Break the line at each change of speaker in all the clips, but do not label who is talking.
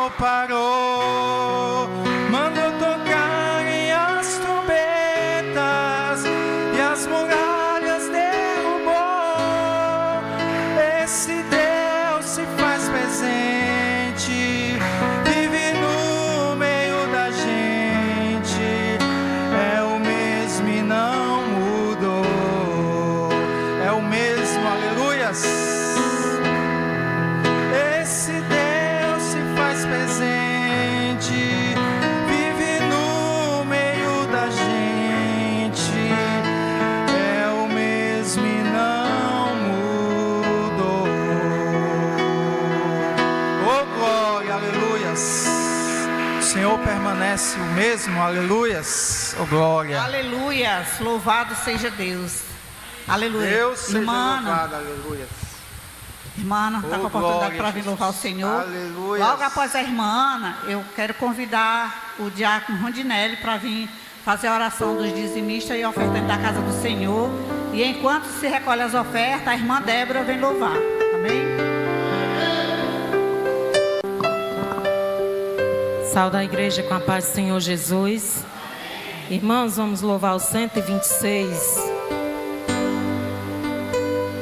mal parou, mandou tocarem as trombetas e as muralhas derrubou. Esse Deus se faz presente, vive no meio da gente, é o mesmo e não mudou, é o mesmo, aleluias. Esse Deus se faz presente, vive no meio da gente, é o mesmo e não mudou. Oh glória, aleluias. O Senhor permanece o mesmo, aleluias. Oh glória.
Aleluias, louvado seja Deus. Aleluia.
Deus seja
Irmã,
louvado, aleluias.
irmã, está com a oportunidade para vir louvar o Senhor.
Aleluia.
Logo após a irmã Ana, eu quero convidar o diácono Rondinelli para vir fazer a oração dos dizimistas e ofertantes da casa do Senhor. E enquanto se recolhe as ofertas, a irmã Débora vem louvar. Amém?
Saúde a igreja com a paz do Senhor Jesus. Irmãos, vamos louvar o 126.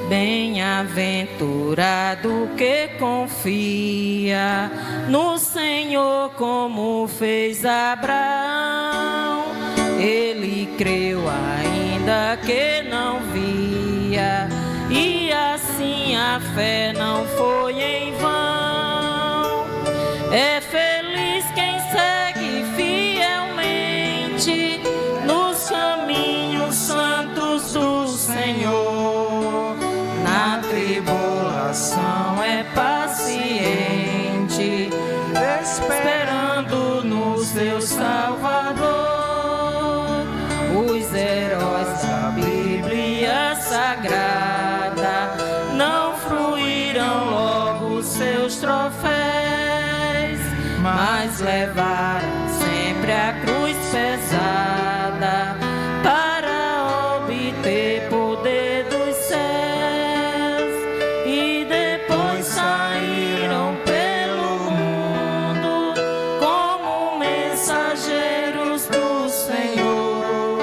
Bem-aventurado que confia no Senhor como fez Abraão. Ele creu ainda que não via, e assim a fé não foi em vão. É feliz quem segue fielmente nos caminhos santos do Senhor. Na tribulação é paciente, esperando no seu Salvador. Os heróis da Bíblia Sagrada não fruíram logo seus troféus, mas levaram sempre a cruz pesada para obter poder dos céus. E depois saíram pelo mundo como mensageiros do Senhor,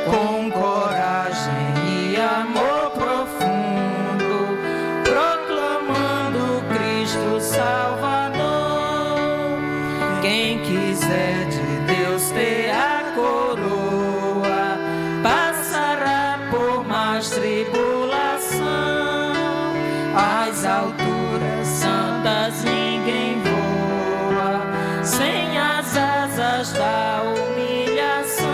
com coragem e amor profundo, proclamando Cristo Salvador. Quem quiser de Deus ter a coroa, passará por mais tribulação. Às alturas santas ninguém voa sem as asas da humilhação.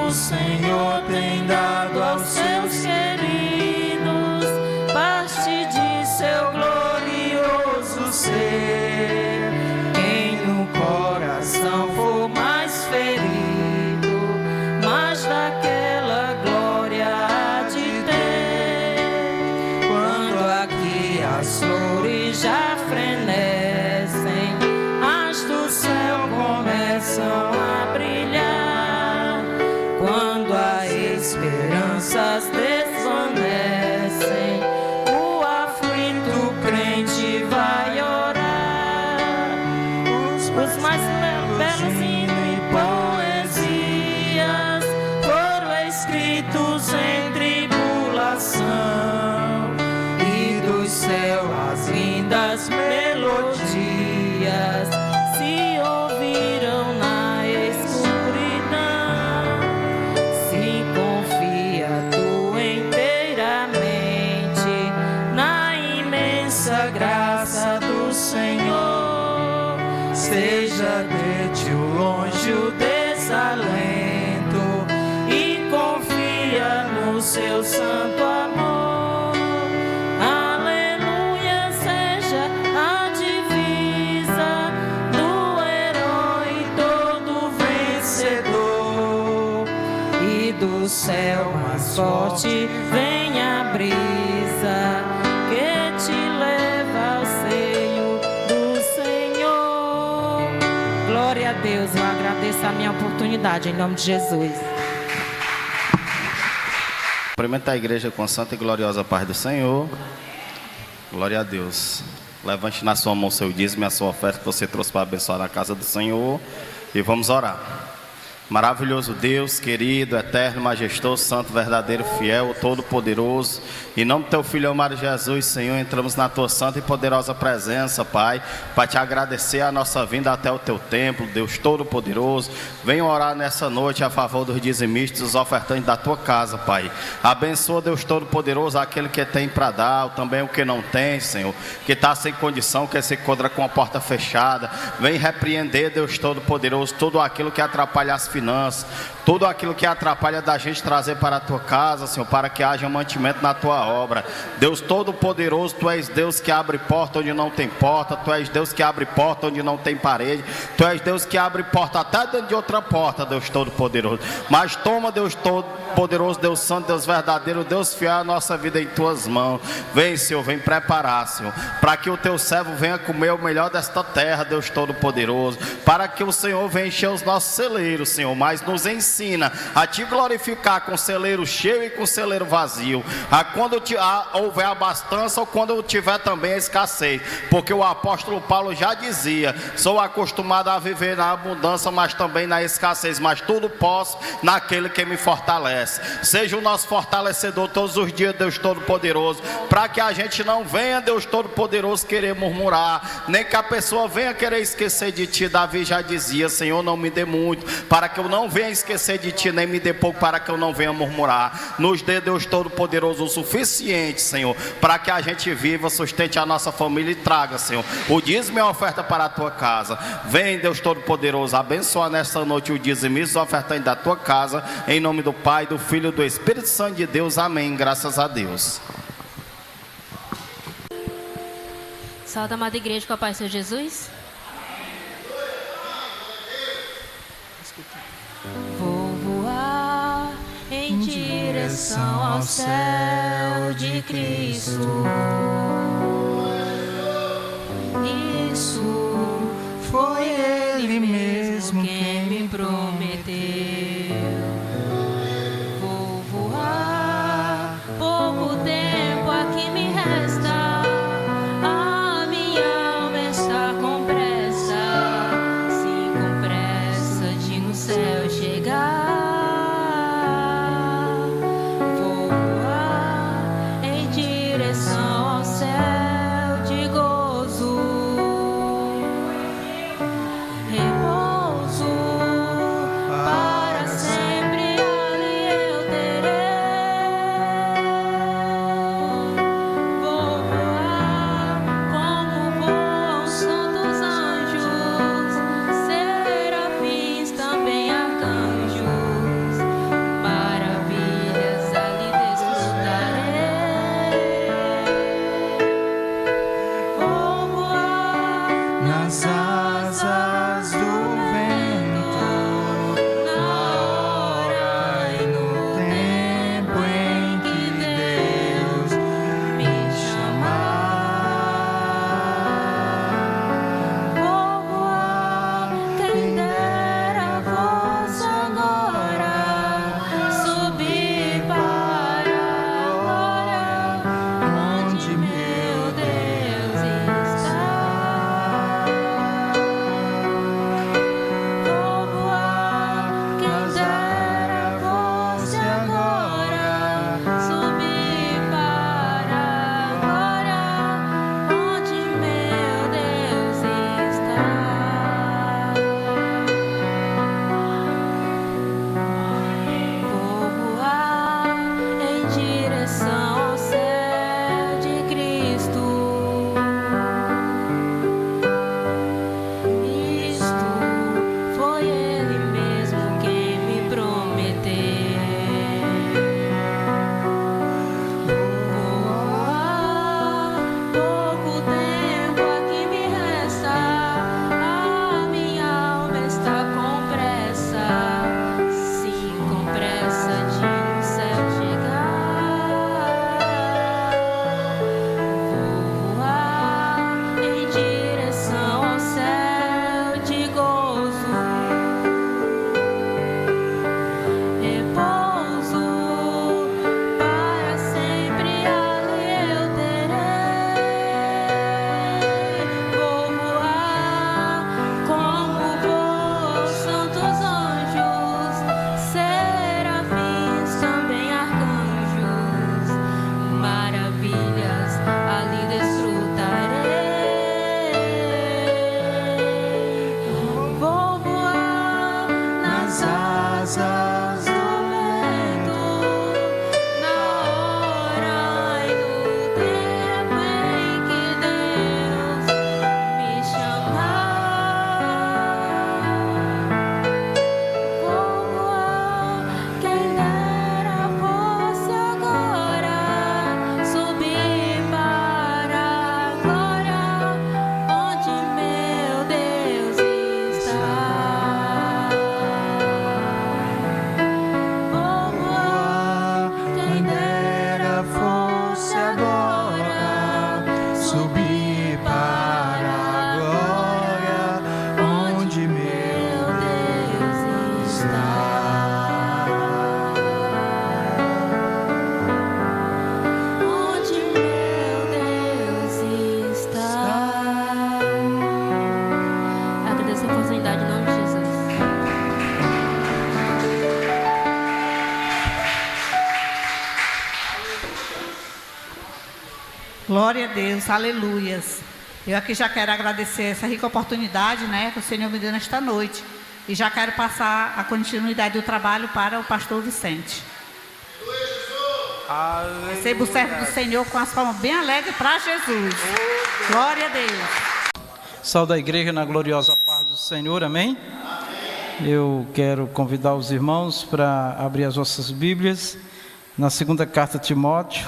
O Senhor tem dado aos seus queridos parte de seu glorioso ser. Quem no coração for mais ferido, mais daquela glória há de ter. Quando aqui as flores já frenecem, as do céu começam a brilhar. Quando as esperanças desvanecem, o aflito crente vai orar. Os mais belos hinos e poesias foram escritos em tribulação, e do céu as lindas melodias se ouviram na escuridão. Se confia tu inteiramente na imensa graça do Senhor, seja de ti o longe o desalento e confia no seu santo amor. Aleluia, seja a divisa do herói todo vencedor, e do céu mais forte vem a brisa que te leva ao seio do Senhor. Glória a Deus, eu agradeço a minha oportunidade, em nome de Jesus.
Cumprimentar a igreja com a santa e gloriosa paz do Senhor. Glória a Deus. Levante na sua mão o seu dízimo e a sua oferta que você trouxe para abençoar a casa do Senhor. E vamos orar. Maravilhoso Deus, querido, eterno, majestoso, santo, verdadeiro, fiel, todo-poderoso. Em nome do teu Filho amado Jesus, Senhor, entramos na tua santa e poderosa presença, Pai, para te agradecer a nossa vinda até o teu templo, Deus todo-poderoso. Venha orar nessa noite a favor dos dizimistas, dos ofertantes da tua casa, Pai. Abençoa, Deus todo-poderoso, aquele que tem para dar, também o que não tem, Senhor, que está sem condição, que se encontra com a porta fechada. Vem repreender, Deus todo-poderoso, tudo aquilo que atrapalha as finanças, tudo aquilo que atrapalha da gente trazer para a tua casa, Senhor, para que haja mantimento na tua obra. Deus todo-poderoso, tu és Deus que abre porta onde não tem porta, tu és Deus que abre porta onde não tem parede, tu és Deus que abre porta até dentro de outra porta, Deus todo-poderoso. Mas toma, Deus todo-poderoso, Deus santo, Deus verdadeiro, Deus fiel, a nossa vida em tuas mãos. Vem, Senhor, vem preparar, Senhor, para que o teu servo venha comer o melhor desta terra, Deus todo-poderoso, para que o Senhor venha encher os nossos celeiros, Senhor, mas nos ensina a te glorificar com celeiro cheio e com celeiro vazio, a quando houver abastança ou quando tiver também a escassez, porque o apóstolo Paulo já dizia: sou acostumado a viver na abundância, mas também na escassez, mas tudo posso naquele que me fortalece. Seja o nosso fortalecedor todos os dias, Deus todo-poderoso, para que a gente não venha, Deus todo-poderoso, querer murmurar, nem que a pessoa venha querer esquecer de ti. Davi já dizia: Senhor, não me dê muito, para que eu não venha esquecer de ti, nem me dê pouco, para que eu não venha murmurar. Nos dê, Deus todo-poderoso, o suficiente, Senhor, para que a gente viva, sustente a nossa família e traga, Senhor, o dízimo e a oferta para a tua casa. Vem, Deus todo-poderoso, abençoa nesta noite o dízimo e os ofertantes da tua casa, em nome do Pai, do Filho e do Espírito Santo de Deus. Amém. Graças a Deus.
Salve, amada igreja, com a paz do Senhor Jesus.
Vou voar em direção ao céu de Cristo. Isso foi Ele mesmo quem me prometeu. Vou voar, pouco tempo aqui me resta. A minha alma está com pressa, sim, com pressa de no céu chegar. Vou voar em direção ao céu de gozo, repouso, para sempre ali eu terei. Vou voar como voam santos anjos, serafins, também arcanjos, maravilhas ali desfrutarei. Vou voar
Nas asas do vento,
na hora
e no tempo em que Deus
me chamar. Vou voar, quem dera fosse agora subir para a glória onde meu Deus está.
Glória a Deus, aleluias. Eu aqui já quero agradecer essa rica oportunidade, né, que o Senhor me deu nesta noite. E já quero passar a continuidade do trabalho para o pastor Vicente. Receba o servo do Senhor com as palmas bem alegres para Jesus. Glória a Deus.
Saúde a igreja na gloriosa paz do Senhor, amém? Eu quero convidar os irmãos para abrir as vossas Bíblias na segunda carta a Timóteo,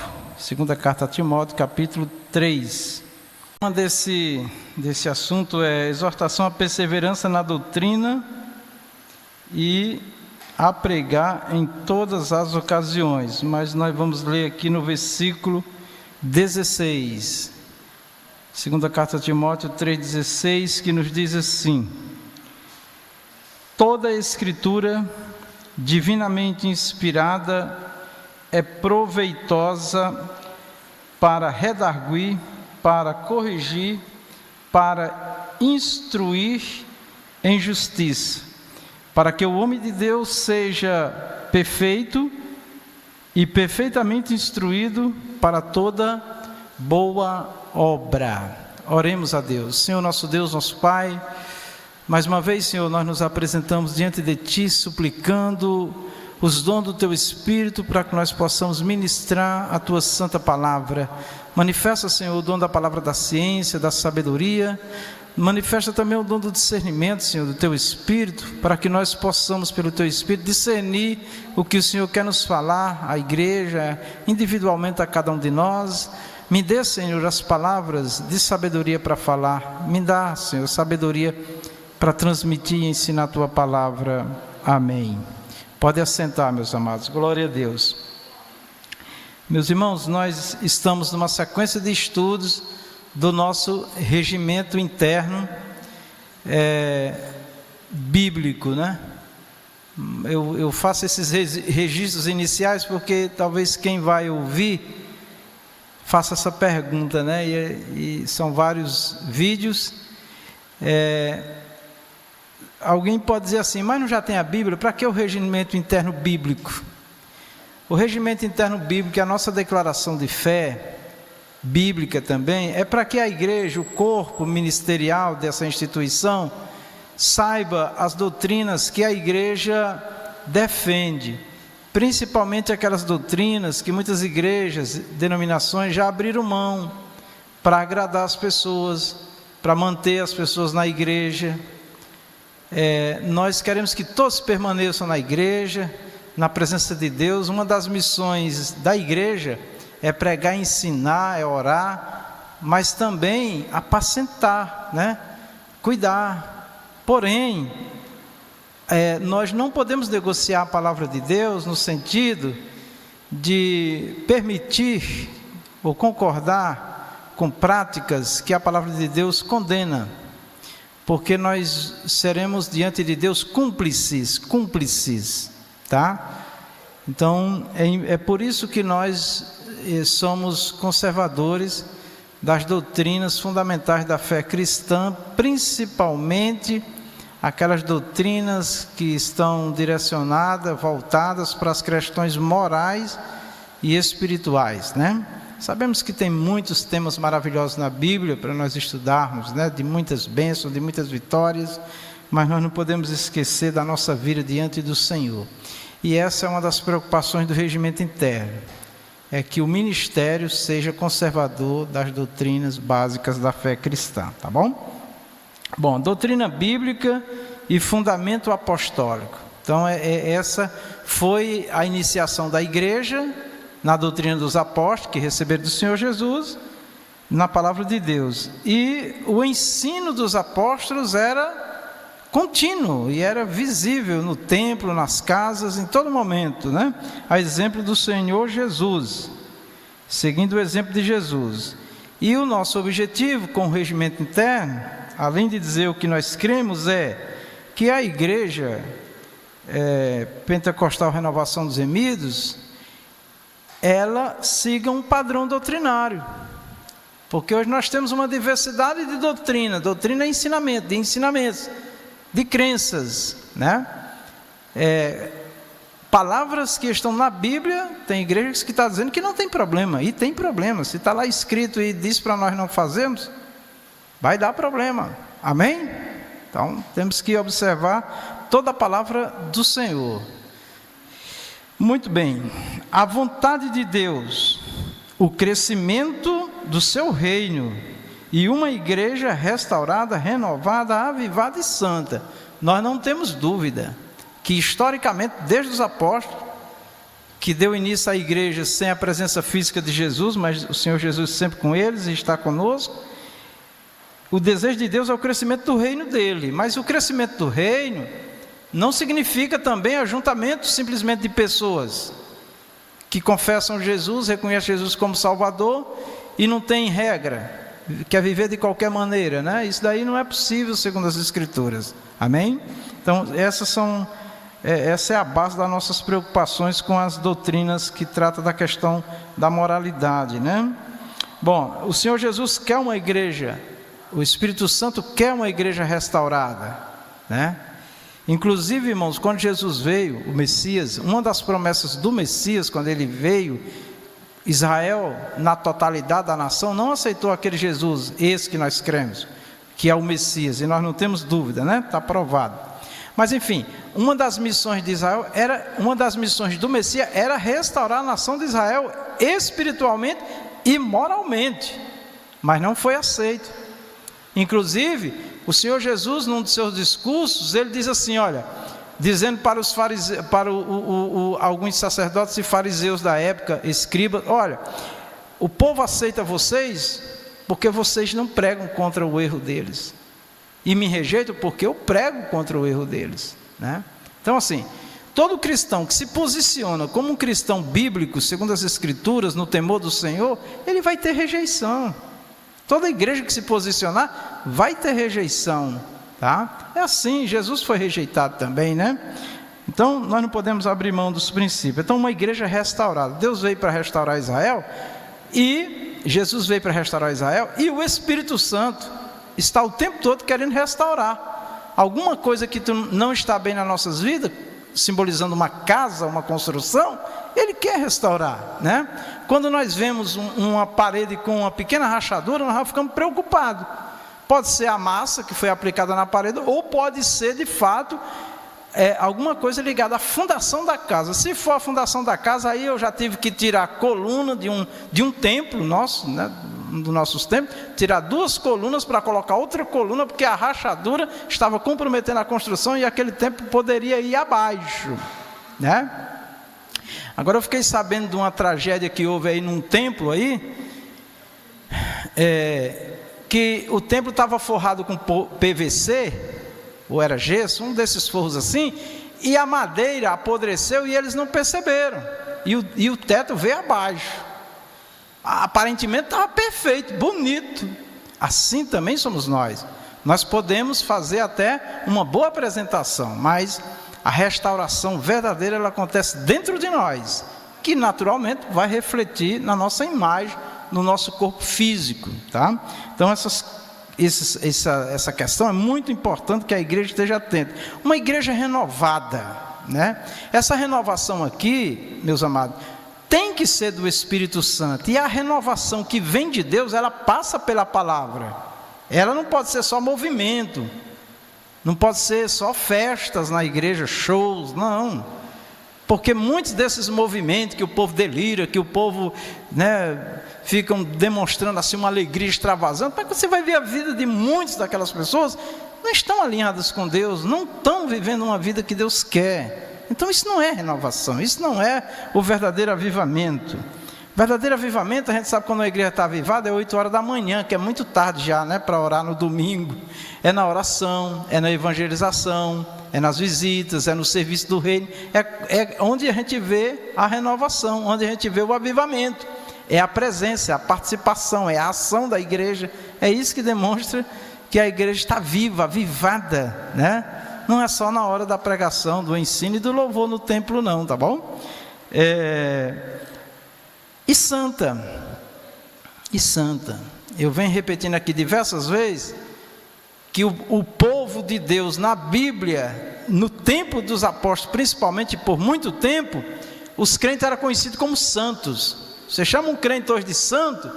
capítulo 3. O tema desse assunto é exortação à perseverança na doutrina e a pregar em todas as ocasiões, mas nós vamos ler aqui no versículo 16, segunda carta a Timóteo 3,16, que nos diz assim: toda a escritura divinamente inspirada é proveitosa para redarguir, para corrigir, para instruir em justiça, para que o homem de Deus seja perfeito e perfeitamente instruído para toda boa obra. Oremos a Deus. Senhor nosso Deus, nosso Pai, mais uma vez, Senhor, nós nos apresentamos diante de Ti, suplicando os dons do Teu Espírito para que nós possamos ministrar a Tua santa palavra. Manifesta, Senhor, o dom da palavra da ciência, da sabedoria. Manifesta também o dom do discernimento, Senhor, do Teu Espírito, para que nós possamos, pelo Teu Espírito, discernir o que o Senhor quer nos falar, à igreja, individualmente a cada um de nós. Me dê, Senhor, as palavras de sabedoria para falar. Me dá, Senhor, sabedoria para transmitir e ensinar a Tua palavra. Amém. Pode assentar, meus amados. Glória a Deus. Meus irmãos, nós estamos numa sequência de estudos do nosso regimento interno bíblico, né? Eu faço esses registros iniciais porque talvez quem vai ouvir faça essa pergunta, né? E são vários vídeos. Alguém pode dizer assim, mas não já tem a Bíblia? Para que o regimento interno bíblico? O regimento interno bíblico é a nossa declaração de fé bíblica também, é para que a igreja, o corpo ministerial dessa instituição, saiba as doutrinas que a igreja defende, principalmente aquelas doutrinas que muitas igrejas, denominações já abriram mão para agradar as pessoas, para manter as pessoas na igreja. Nós queremos que todos permaneçam na igreja, na presença de Deus. Uma das missões da igreja é pregar, ensinar, é orar, mas também apacentar, né? Cuidar. Porém, nós não podemos negociar a palavra de Deus no sentido de permitir ou concordar com práticas que a palavra de Deus condena, porque nós seremos diante de Deus cúmplices, tá? Então, é por isso que nós somos conservadores das doutrinas fundamentais da fé cristã, principalmente aquelas doutrinas que estão direcionadas, voltadas para as questões morais e espirituais, né? Sabemos que tem muitos temas maravilhosos na Bíblia para nós estudarmos, né? De muitas bênçãos, de muitas vitórias, mas nós não podemos esquecer da nossa vida diante do Senhor. E essa é uma das preocupações do regimento interno, é que o ministério seja conservador das doutrinas básicas da fé cristã, tá bom? Bom, doutrina bíblica e fundamento apostólico. Então, essa foi a iniciação da igreja na doutrina dos apóstolos, que receberam do Senhor Jesus, na palavra de Deus. E o ensino dos apóstolos era contínuo e era visível no templo, nas casas, em todo momento, né? A exemplo do Senhor Jesus, seguindo o exemplo de Jesus. E o nosso objetivo com o regimento interno, além de dizer o que nós cremos, é que a igreja Pentecostal Renovação dos Remidos, ela siga um padrão doutrinário, porque hoje nós temos uma diversidade de doutrina é ensinamento, de ensinamentos, de crenças, né? palavras que estão na Bíblia, tem igrejas que estão dizendo que não tem problema, e tem problema. Se está lá escrito e diz para nós não fazermos, vai dar problema, amém? Então temos que observar toda a palavra do Senhor. Muito bem, a vontade de Deus, o crescimento do seu reino e uma igreja restaurada, renovada, avivada e santa. Nós não temos dúvida que historicamente, desde os apóstolos, que deu início à igreja sem a presença física de Jesus, mas o Senhor Jesus sempre com eles e está conosco, o desejo de Deus é o crescimento do reino dele. Mas o crescimento do reino não significa também ajuntamento simplesmente de pessoas que confessam Jesus, reconhecem Jesus como Salvador e não tem regra, quer viver de qualquer maneira, né? Isso daí não é possível segundo as Escrituras, amém? Então essa é a base das nossas preocupações com as doutrinas que tratam da questão da moralidade, né? Bom, o Senhor Jesus quer uma igreja, o Espírito Santo quer uma igreja restaurada, né? Inclusive, irmãos, quando Jesus veio, o Messias, uma das promessas do Messias, quando ele veio, Israel, na totalidade da nação, não aceitou aquele Jesus, esse que nós cremos, que é o Messias, e nós não temos dúvida, né? Está provado. Mas enfim, uma das missões de Israel uma das missões do Messias era restaurar a nação de Israel espiritualmente e moralmente, mas não foi aceito. Inclusive, o Senhor Jesus, num dos seus discursos, ele diz assim, olha, dizendo para os fariseus, alguns sacerdotes e fariseus da época, escribas, olha, o povo aceita vocês porque vocês não pregam contra o erro deles, e me rejeitam porque eu prego contra o erro deles, né? Então assim, todo cristão que se posiciona como um cristão bíblico, segundo as Escrituras, no temor do Senhor, ele vai ter rejeição. Toda igreja que se posicionar vai ter rejeição, tá? É assim, Jesus foi rejeitado também, né? Então nós não podemos abrir mão dos princípios. Então uma igreja restaurada, Deus veio para restaurar Israel, e Jesus veio para restaurar Israel, e o Espírito Santo está o tempo todo querendo restaurar. Alguma coisa que não está bem nas nossas vidas, simbolizando uma casa, uma construção, ele quer restaurar, né? Quando nós vemos uma parede com uma pequena rachadura, nós ficamos preocupados. Pode ser a massa que foi aplicada na parede, ou pode ser de fato alguma coisa ligada à fundação da casa. Se for a fundação da casa, aí eu já tive que tirar a coluna de um templo nosso, né, dos nossos templos, tirar 2 colunas para colocar outra coluna, porque a rachadura estava comprometendo a construção e aquele templo poderia ir abaixo, né? Agora eu fiquei sabendo de uma tragédia que houve aí num templo aí, que o templo estava forrado com PVC, ou era gesso, um desses forros assim, e a madeira apodreceu e eles não perceberam, e o teto veio abaixo. Aparentemente estava perfeito, bonito. Assim também somos nós. Nós podemos fazer até uma boa apresentação, mas a restauração verdadeira, ela acontece dentro de nós, que naturalmente vai refletir na nossa imagem, no nosso corpo físico, tá? Então essa questão é muito importante que a igreja esteja atenta. Uma igreja renovada, né? Essa renovação aqui, meus amados, tem que ser do Espírito Santo, e a renovação que vem de Deus, ela passa pela palavra. Ela não pode ser só movimento, não pode ser só festas na igreja, shows, não. Porque muitos desses movimentos que o povo delira, que o povo, né, ficam demonstrando assim uma alegria extravasante, mas você vai ver a vida de muitas daquelas pessoas, não estão alinhadas com Deus, não estão vivendo uma vida que Deus quer. Então isso não é renovação, isso não é o verdadeiro avivamento. Verdadeiro avivamento, a gente sabe quando a igreja está avivada, é 8 horas da manhã, que é muito tarde já, né, para orar no domingo. É na oração, é na evangelização, é nas visitas, é no serviço do reino. É onde a gente vê a renovação, onde a gente vê o avivamento. É a presença, é a participação, é a ação da igreja. É isso que demonstra que a igreja está viva, avivada, né? Não é só na hora da pregação, do ensino e do louvor no templo não, tá bom? E santa, eu venho repetindo aqui diversas vezes, que o povo povo de Deus na Bíblia, no tempo dos apóstolos, principalmente por muito tempo, os crentes eram conhecidos como santos. Você chama um crente hoje de santo,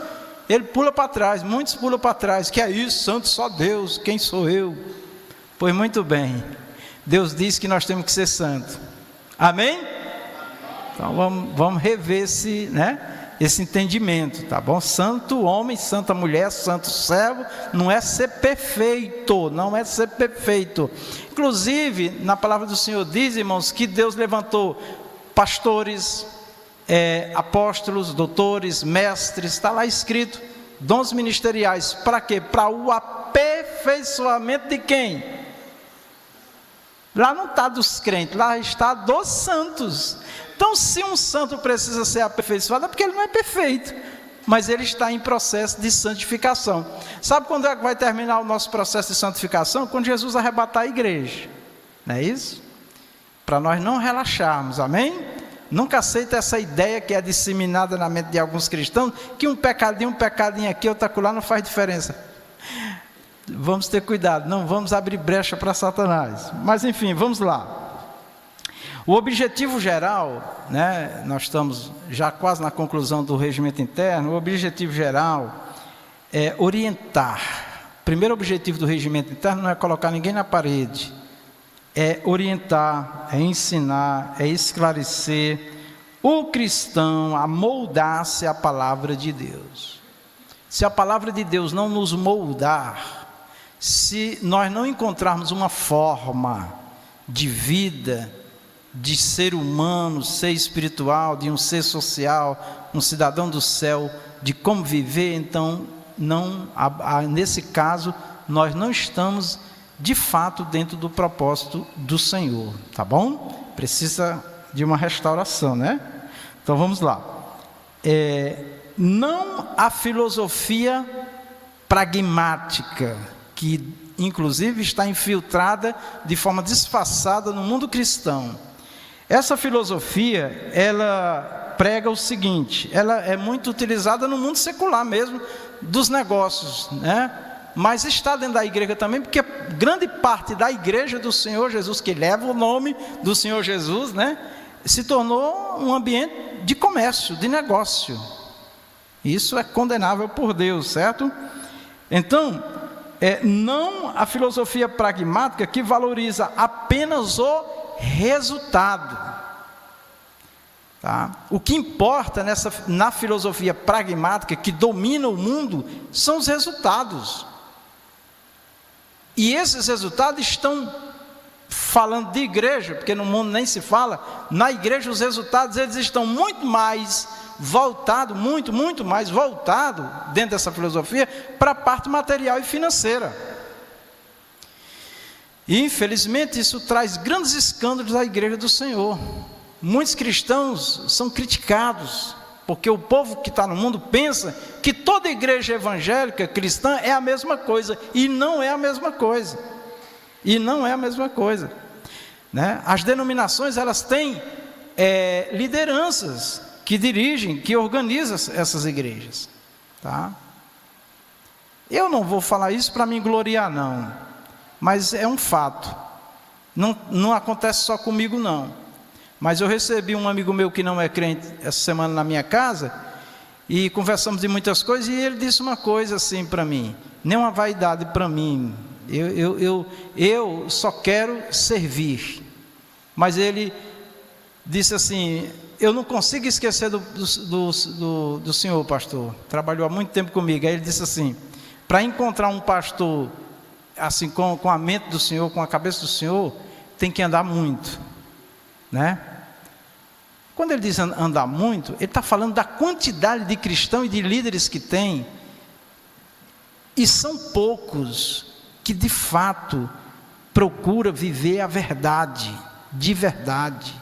ele pula para trás, muitos pulam para trás. Que é isso? Santo só Deus, quem sou eu? Pois muito bem, Deus diz que nós temos que ser santos. Amém? Então vamos rever esse entendimento, tá bom? Santo homem, santa mulher, santo servo, não é ser perfeito, não é ser perfeito. Inclusive, na palavra do Senhor diz, irmãos, que Deus levantou pastores, apóstolos, doutores, mestres, está lá escrito, dons ministeriais, para quê? Para o aperfeiçoamento de quem? Lá não está dos crentes, lá está dos santos. Então, se um santo precisa ser aperfeiçoado, é porque ele não é perfeito, mas ele está em processo de santificação. Sabe quando é que vai terminar o nosso processo de santificação? Quando Jesus arrebatar a igreja, não é isso? Para nós não relaxarmos, amém? Nunca aceita essa ideia que é disseminada na mente de alguns cristãos, que um pecadinho aqui, outro acolá não faz diferença. Vamos ter cuidado, não vamos abrir brecha para Satanás. Mas enfim, vamos lá. O objetivo geral, nós estamos já quase na conclusão do regimento interno. O objetivo geral é orientar. O primeiro objetivo do regimento interno não é colocar ninguém na parede, é orientar, é ensinar, é esclarecer o cristão a moldar-se à palavra de Deus. Se a palavra de Deus não nos moldar, se nós não encontrarmos uma forma de vida, de ser humano, ser espiritual, de um ser social, um cidadão do céu, de como viver, então, nesse caso, nós não estamos, de fato, dentro do propósito do Senhor, tá bom? Precisa de uma restauração, né? Então, vamos lá. Não a filosofia pragmática, que inclusive está infiltrada de forma disfarçada no mundo cristão. Essa filosofia, ela prega o seguinte, ela é muito utilizada no mundo secular mesmo, dos negócios, mas está dentro da igreja também, porque grande parte da igreja do Senhor Jesus, que leva o nome do Senhor Jesus, se tornou um ambiente de comércio, de negócio. Isso é condenável por Deus, certo? Então, não a filosofia pragmática que valoriza apenas o resultado, tá? O que importa na filosofia pragmática que domina o mundo são os resultados, e esses resultados estão falando de igreja, porque no mundo nem se fala. Na igreja os resultados eles estão muito mais voltado, muito mais voltado, dentro dessa filosofia, para a parte material e financeira. E infelizmente isso traz grandes escândalos à igreja do Senhor. Muitos cristãos são criticados, porque o povo que está no mundo pensa que toda igreja evangélica cristã é a mesma coisa, e não é a mesma coisa. As denominações, elas têm lideranças que dirigem, que organizam essas igrejas, tá? Eu não vou falar isso para me gloriar, não, mas é um fato. Não acontece só comigo, não. Mas eu recebi um amigo meu que não é crente essa semana na minha casa, e conversamos de muitas coisas, e ele disse uma coisa assim para mim, nem uma vaidade para mim, eu só quero servir. Mas ele disse assim: eu não consigo esquecer do senhor, pastor, trabalhou há muito tempo comigo. Aí ele disse assim: para encontrar um pastor assim, com a mente do Senhor, com a cabeça do Senhor, tem que andar muito, Quando ele diz andar muito, ele está falando da quantidade de cristãos e de líderes que tem, e são poucos que de fato procuram viver a verdade, de verdade.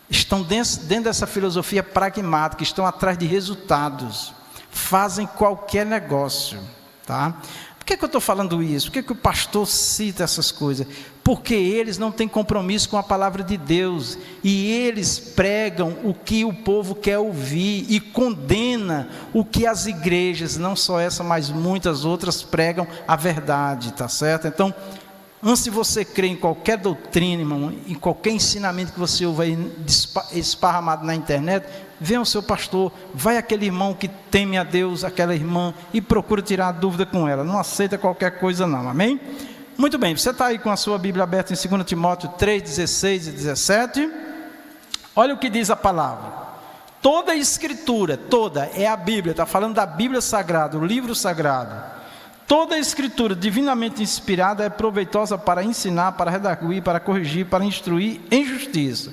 Estão dentro dessa filosofia pragmática, estão atrás de resultados, fazem qualquer negócio, tá? Por que eu estou falando isso? Por que o pastor cita essas coisas? Porque eles não têm compromisso com a palavra de Deus, e eles pregam o que o povo quer ouvir, e condena o que as igrejas, não só essa, mas muitas outras, pregam a verdade, tá certo? Então, Antes de você crer em qualquer doutrina, irmão, em qualquer ensinamento que você ouve aí esparramado na internet, venha ao seu pastor, vai aquele irmão que teme a Deus, aquela irmã, e procura tirar a dúvida com ela. Não aceita qualquer coisa não, amém? Muito bem, você está aí com a sua Bíblia aberta em 2 Timóteo 3, 16 e 17. Olha o que diz a palavra. Toda a escritura, toda, é a Bíblia, está falando da Bíblia Sagrada, o livro sagrado. Toda a escritura divinamente inspirada é proveitosa para ensinar, para redarguir, para corrigir, para instruir em justiça.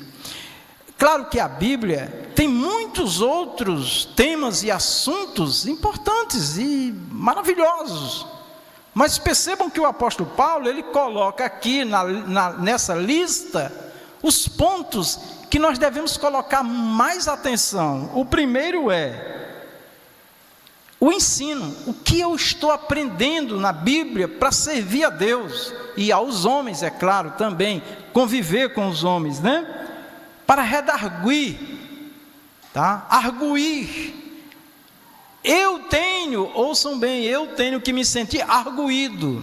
Claro que a Bíblia tem muitos outros temas e assuntos importantes e maravilhosos. Mas percebam que o apóstolo Paulo, ele coloca aqui nessa lista os pontos que nós devemos colocar mais atenção. O primeiro é o ensino, o que eu estou aprendendo na Bíblia para servir a Deus e aos homens, é claro, também, conviver com os homens, né? Para redarguir, tá? Arguir. Ouçam bem, eu tenho que me sentir arguído.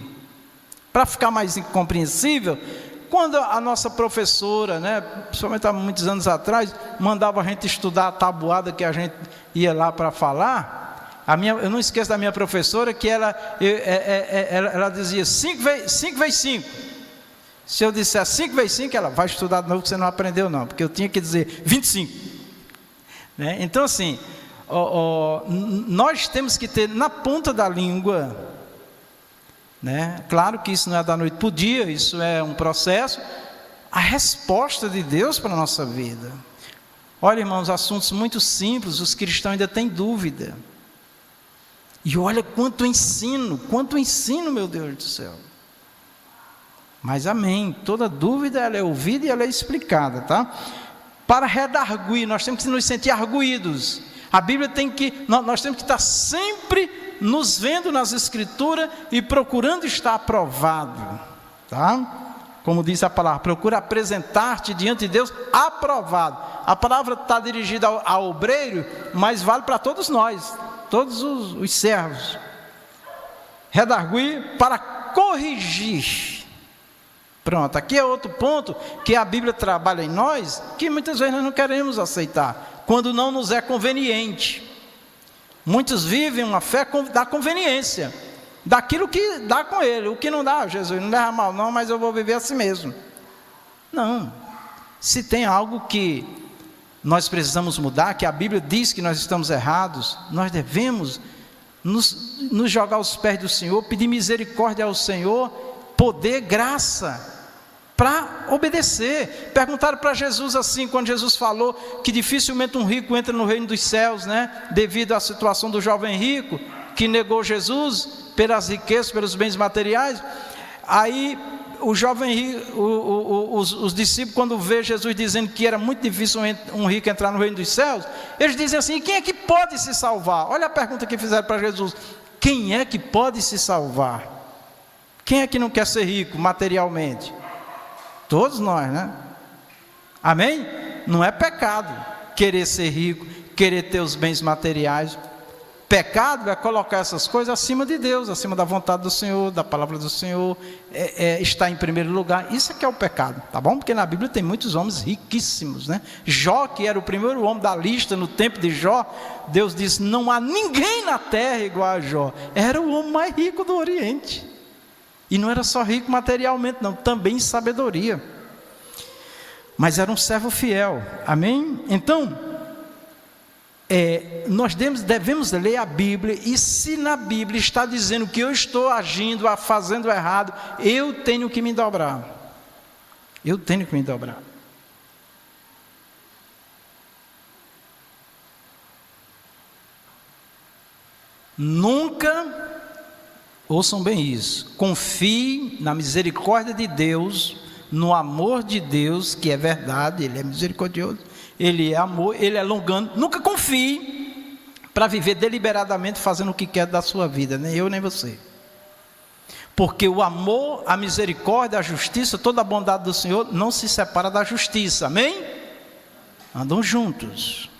Para ficar mais incompreensível, quando a nossa professora, né, principalmente há muitos anos atrás, mandava a gente estudar a tabuada que a gente ia lá para falar, eu não esqueço da minha professora, que ela dizia 5 vezes 5. Se eu disser 5 vezes 5, ela vai estudar de novo que você não aprendeu não, porque eu tinha que dizer 25. Né? Então assim, nós temos que ter na ponta da língua, né? Claro que isso não é da noite para o dia, isso é um processo, a resposta de Deus para a nossa vida. Olha, irmãos, assuntos muito simples, os cristãos ainda têm dúvida. E olha quanto ensino, meu Deus do céu. Mas amém, toda dúvida ela é ouvida e ela é explicada, tá? Para redarguir, nós temos que nos sentir arguídos. A Bíblia nós temos que estar sempre nos vendo nas Escrituras e procurando estar aprovado, tá? Como diz a palavra, procura apresentar-te diante de Deus aprovado. A palavra está dirigida ao obreiro, mas vale para todos nós, todos os servos. Redarguir para corrigir. Pronto, aqui é outro ponto que a Bíblia trabalha em nós, que muitas vezes nós não queremos aceitar, quando não nos é conveniente. Muitos vivem uma fé da conveniência, daquilo que dá com ele. O que não dá, Jesus, não leva mal não, mas eu vou viver assim mesmo. Não, se tem algo que nós precisamos mudar, que a Bíblia diz que nós estamos errados, nós devemos nos jogar aos pés do Senhor, pedir misericórdia ao Senhor, poder, graça, para obedecer. Perguntaram para Jesus assim, quando Jesus falou que dificilmente um rico entra no reino dos céus, né? Devido à situação do jovem rico, que negou Jesus pelas riquezas, pelos bens materiais. Aí o jovem rico, os discípulos, quando vê Jesus dizendo que era muito difícil um rico entrar no reino dos céus, eles dizem assim: quem é que pode se salvar? Olha a pergunta que fizeram para Jesus: quem é que pode se salvar? Quem é que não quer ser rico materialmente? Todos nós, né? Amém? Não é pecado querer ser rico, querer ter os bens materiais. Pecado é colocar essas coisas acima de Deus, acima da vontade do Senhor, da palavra do Senhor, estar em primeiro lugar. Isso é que é o pecado, tá bom? Porque na Bíblia tem muitos homens riquíssimos, né? Jó, que era o primeiro homem da lista no tempo de Jó, Deus disse: não há ninguém na terra igual a Jó. Era o homem mais rico do Oriente. E não era só rico materialmente, não, também em sabedoria. Mas era um servo fiel, amém? Então, nós devemos ler a Bíblia, e se na Bíblia está dizendo que eu estou agindo, fazendo errado, eu tenho que me dobrar. Eu tenho que me dobrar. Nunca, ouçam bem isso, confie na misericórdia de Deus, no amor de Deus, que é verdade, Ele é misericordioso, Ele é amor, Ele é longano. Nunca confie para viver deliberadamente fazendo o que quer da sua vida, nem eu nem você. Porque o amor, a misericórdia, a justiça, toda a bondade do Senhor não se separa da justiça, amém? Andam juntos.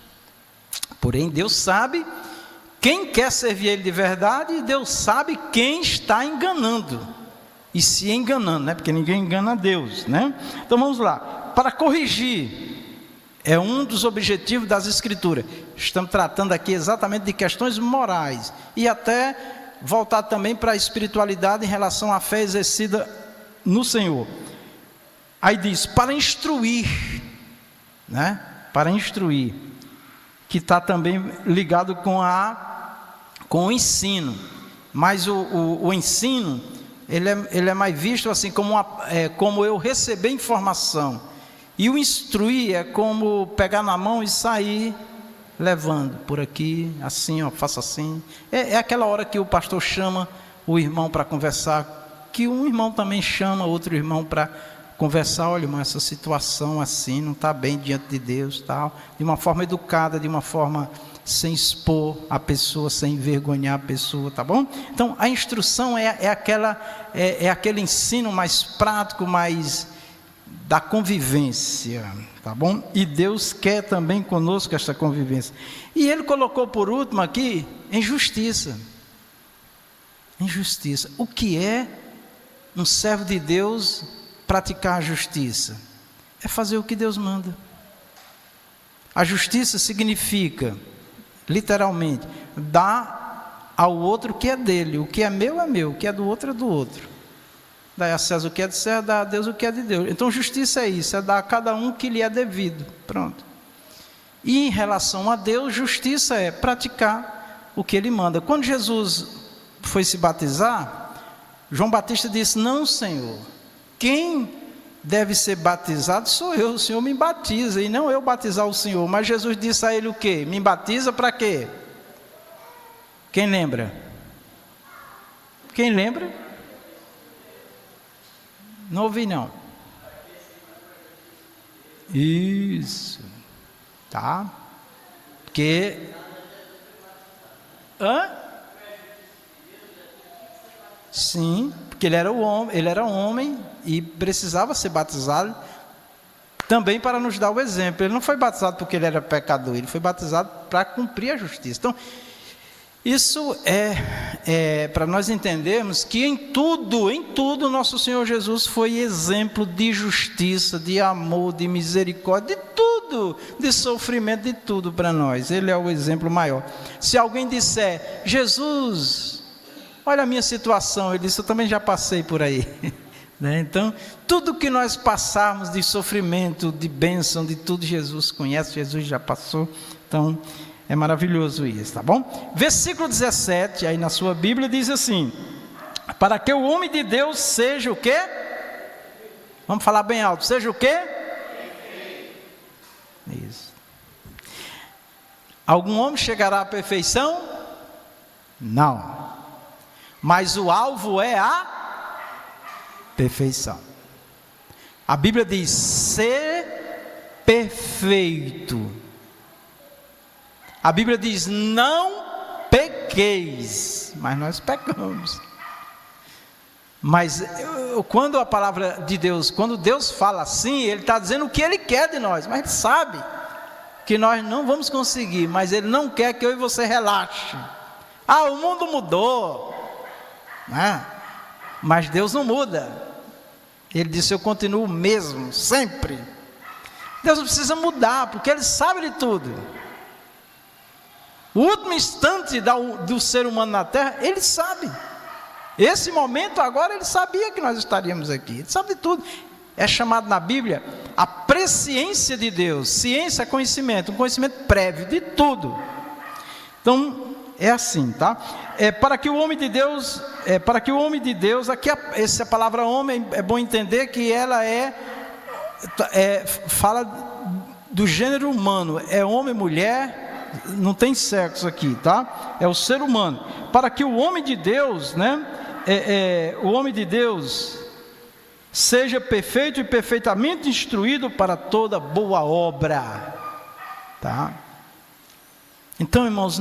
Porém, Deus sabe quem quer servir Ele de verdade, e Deus sabe quem está enganando. e se enganando, né? Porque ninguém engana a Deus, né? Então vamos lá. Para corrigir, é um dos objetivos das Escrituras. Estamos tratando aqui exatamente de questões morais e até voltar também para a espiritualidade em relação à fé exercida no Senhor. Aí diz, para instruir, né? Para instruir, que está também ligado com o ensino. Mas o ensino, ele é mais visto assim como eu receber informação. E o instruir é como pegar na mão e sair levando por aqui, assim, ó, faça assim. É aquela hora que o pastor chama o irmão para conversar, que um irmão também chama outro irmão para conversar. Olha, irmão, essa situação assim não está bem diante de Deus, tal. De uma forma educada, de uma forma sem expor a pessoa, sem envergonhar a pessoa, tá bom? Então, a instrução é aquele ensino mais prático, mais da convivência, tá bom? E Deus quer também conosco esta convivência. E Ele colocou por último aqui, em justiça. Em justiça. O que é um servo de Deus praticar a justiça? É fazer o que Deus manda. A justiça significa, literalmente, dar ao outro o que é dele. O que é meu, o que é do outro é do outro. Dá a César o que é de César, dá a Deus o que é de Deus. Então justiça é isso, é dar a cada um o que lhe é devido. Pronto. E em relação a Deus, justiça é praticar o que Ele manda. Quando Jesus foi se batizar, João Batista disse, não, Senhor, quem deve ser batizado sou eu, o Senhor me batiza, e não eu batizar o Senhor. Mas Jesus disse a ele o quê? Me batiza para quê? Quem lembra? Quem lembra? Não ouvi não. Isso. Tá? Porque... Sim, porque ele era homem e precisava ser batizado também para nos dar o exemplo. Ele não foi batizado porque ele era pecador, ele foi batizado para cumprir a justiça. Então, isso é para nós entendermos que em tudo nosso Senhor Jesus foi exemplo de justiça, de amor, de misericórdia, de tudo, de sofrimento, de tudo para nós. Ele é o exemplo maior. Se alguém disser, Jesus, olha a minha situação, ele disse, eu também já passei por aí. Né? Então, tudo que nós passarmos de sofrimento, de bênção, de tudo, Jesus conhece, Jesus já passou. Então, é maravilhoso isso, tá bom? Versículo 17, aí na sua Bíblia, diz assim, para que o homem de Deus seja o quê? Vamos falar bem alto, seja o quê? Isso. Algum homem chegará à perfeição? Não. Mas o alvo é a perfeição. A Bíblia diz, ser perfeito. A Bíblia diz, não pequeis, mas nós pecamos. Mas quando a palavra de Deus, quando Deus fala assim, Ele está dizendo o que Ele quer de nós, mas Ele sabe que nós não vamos conseguir, mas Ele não quer que eu e você relaxe. O mundo mudou, né? Mas Deus não muda. Ele disse, eu continuo o mesmo, sempre. Deus não precisa mudar, porque Ele sabe de tudo. O último instante do ser humano na terra, Ele sabe. Esse momento agora, Ele sabia que nós estaríamos aqui. Ele sabe de tudo. É chamado na Bíblia a presciência de Deus. Ciência é conhecimento, um conhecimento prévio de tudo. Então, é assim, tá? Para que o homem de Deus, aqui essa palavra homem, é bom entender que ela fala do gênero humano, é homem, mulher, não tem sexo aqui, tá? É o ser humano. Para que o homem de Deus, né? O homem de Deus seja perfeito e perfeitamente instruído para toda boa obra, tá? Então, irmãos,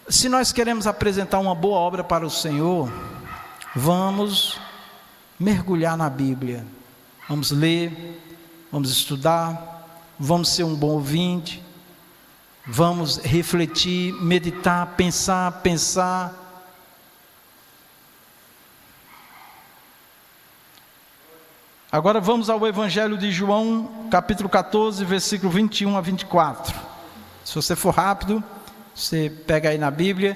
se nós queremos apresentar uma boa obra para o Senhor, vamos mergulhar na Bíblia, vamos ler, vamos estudar, vamos ser um bom ouvinte, vamos refletir, meditar, pensar. Agora vamos ao Evangelho de João, capítulo 14, versículo 21 a 24. Se você for rápido, você pega aí na Bíblia.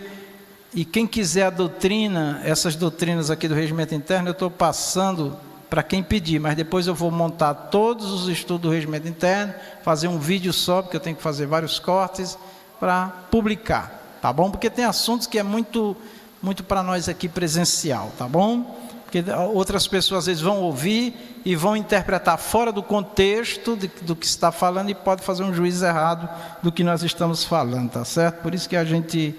E quem quiser a doutrina, essas doutrinas aqui do regimento interno, eu estou passando para quem pedir, mas depois eu vou montar todos os estudos do regimento interno, fazer um vídeo só, porque eu tenho que fazer vários cortes para publicar, tá bom? Porque tem assuntos que é muito para nós aqui presencial, tá bom? Porque outras pessoas às vezes vão ouvir e vão interpretar fora do contexto do que está falando e pode fazer um juízo errado do que nós estamos falando, tá certo? Por isso que a gente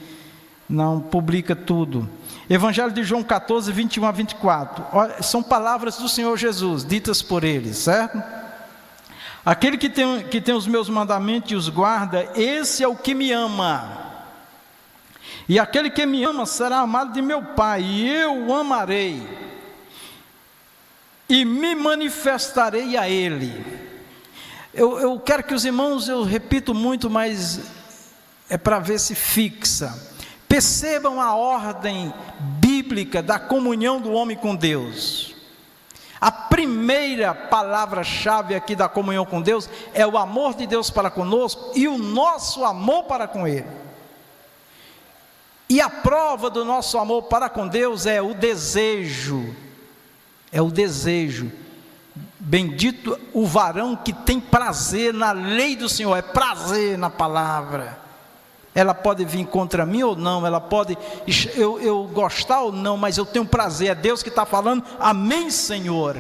não publica tudo. Evangelho de João 14, 21 a 24. São palavras do Senhor Jesus, ditas por ele, certo? Aquele que tem os meus mandamentos e os guarda, esse é o que me ama. E aquele que me ama será amado de meu Pai, e eu o amarei. E me manifestarei a ele. Eu quero que os irmãos, eu repito muito, mas é para ver se fixa. Percebam a ordem bíblica da comunhão do homem com Deus. A primeira palavra-chave aqui da comunhão com Deus é o amor de Deus para conosco e o nosso amor para com Ele. E a prova do nosso amor para com Deus é o desejo. É o desejo. Bendito o varão que tem prazer na lei do Senhor, é prazer na palavra. Ela pode vir contra mim ou não, ela pode eu gostar ou não, mas eu tenho prazer, é Deus que está falando, amém, Senhor,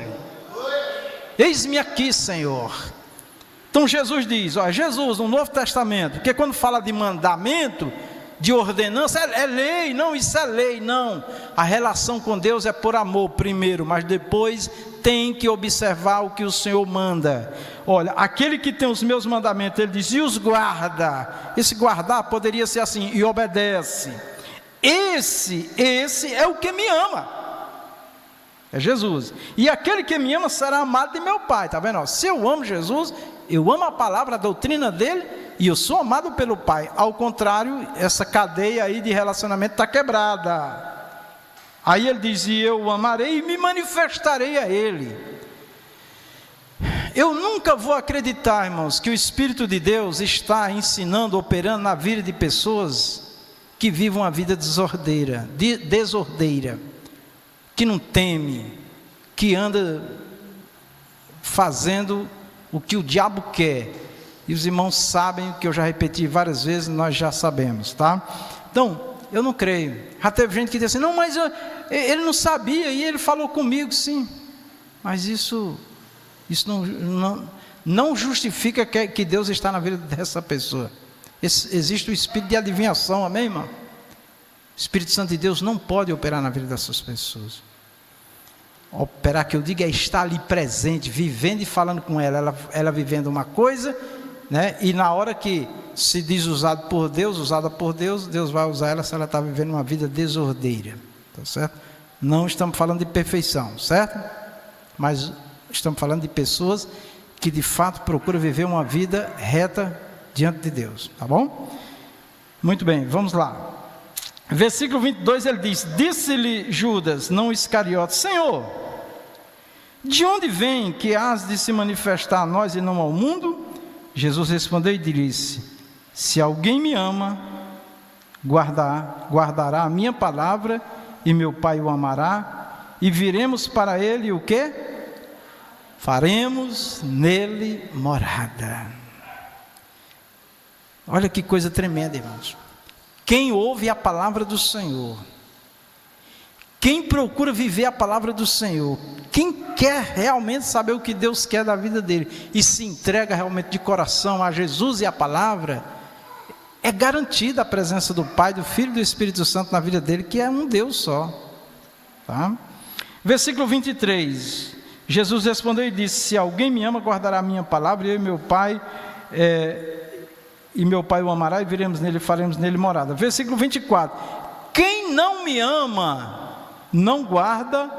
eis-me aqui, Senhor. Então Jesus diz, Jesus no Novo Testamento, porque quando fala de mandamento, de ordenança, é lei, não, isso é lei, não, a relação com Deus é por amor primeiro, mas depois tem que observar o que o Senhor manda. Olha, aquele que tem os meus mandamentos, ele diz, e os guarda. Esse guardar poderia ser assim, e obedece. Esse é o que me ama. É Jesus. E aquele que me ama será amado de meu Pai. Está vendo? Se eu amo Jesus, eu amo a palavra, a doutrina dele, e eu sou amado pelo Pai. Ao contrário, essa cadeia aí de relacionamento está quebrada. Aí ele diz, e eu o amarei e me manifestarei a ele. Eu nunca vou acreditar, irmãos, que o Espírito de Deus está ensinando, operando na vida de pessoas que vivem uma vida desordeira, que não teme, que anda fazendo o que o diabo quer. E os irmãos sabem, que eu já repeti várias vezes, nós já sabemos, tá? Então, eu não creio. Já teve gente que diz assim, não, mas ele não sabia e ele falou comigo, sim. Mas isso não justifica que Deus está na vida dessa pessoa. Existe o espírito de adivinhação, amém, irmão? O Espírito Santo de Deus não pode operar na vida dessas pessoas. Operar, que eu digo, é estar ali presente, vivendo e falando com ela vivendo uma coisa, né? E na hora que se diz usada por Deus, Deus vai usar ela se ela está vivendo uma vida desordeira, tá certo? Não estamos falando de perfeição, certo? Mas estamos falando de pessoas que de fato procuram viver uma vida reta diante de Deus, tá bom? Muito bem, vamos lá. Versículo 22 ele diz, disse-lhe Judas, não Iscariotes, Senhor, de onde vem que hás de se manifestar a nós e não ao mundo? Jesus respondeu e disse, se alguém me ama, guardará a minha palavra, e meu Pai o amará, e viremos para ele o quê? Faremos nele morada. Olha que coisa tremenda, irmãos. Quem ouve a palavra do Senhor, quem procura viver a palavra do Senhor, quem quer realmente saber o que Deus quer da vida dele, e se entrega realmente de coração a Jesus e a palavra, é garantida a presença do Pai, do Filho e do Espírito Santo na vida dele, que é um Deus só, tá? Versículo 23, Jesus respondeu e disse, se alguém me ama, guardará a minha palavra, e eu e meu Pai, e meu Pai o amará, e viremos nele, faremos nele morada. Versículo 24, quem não me ama, não guarda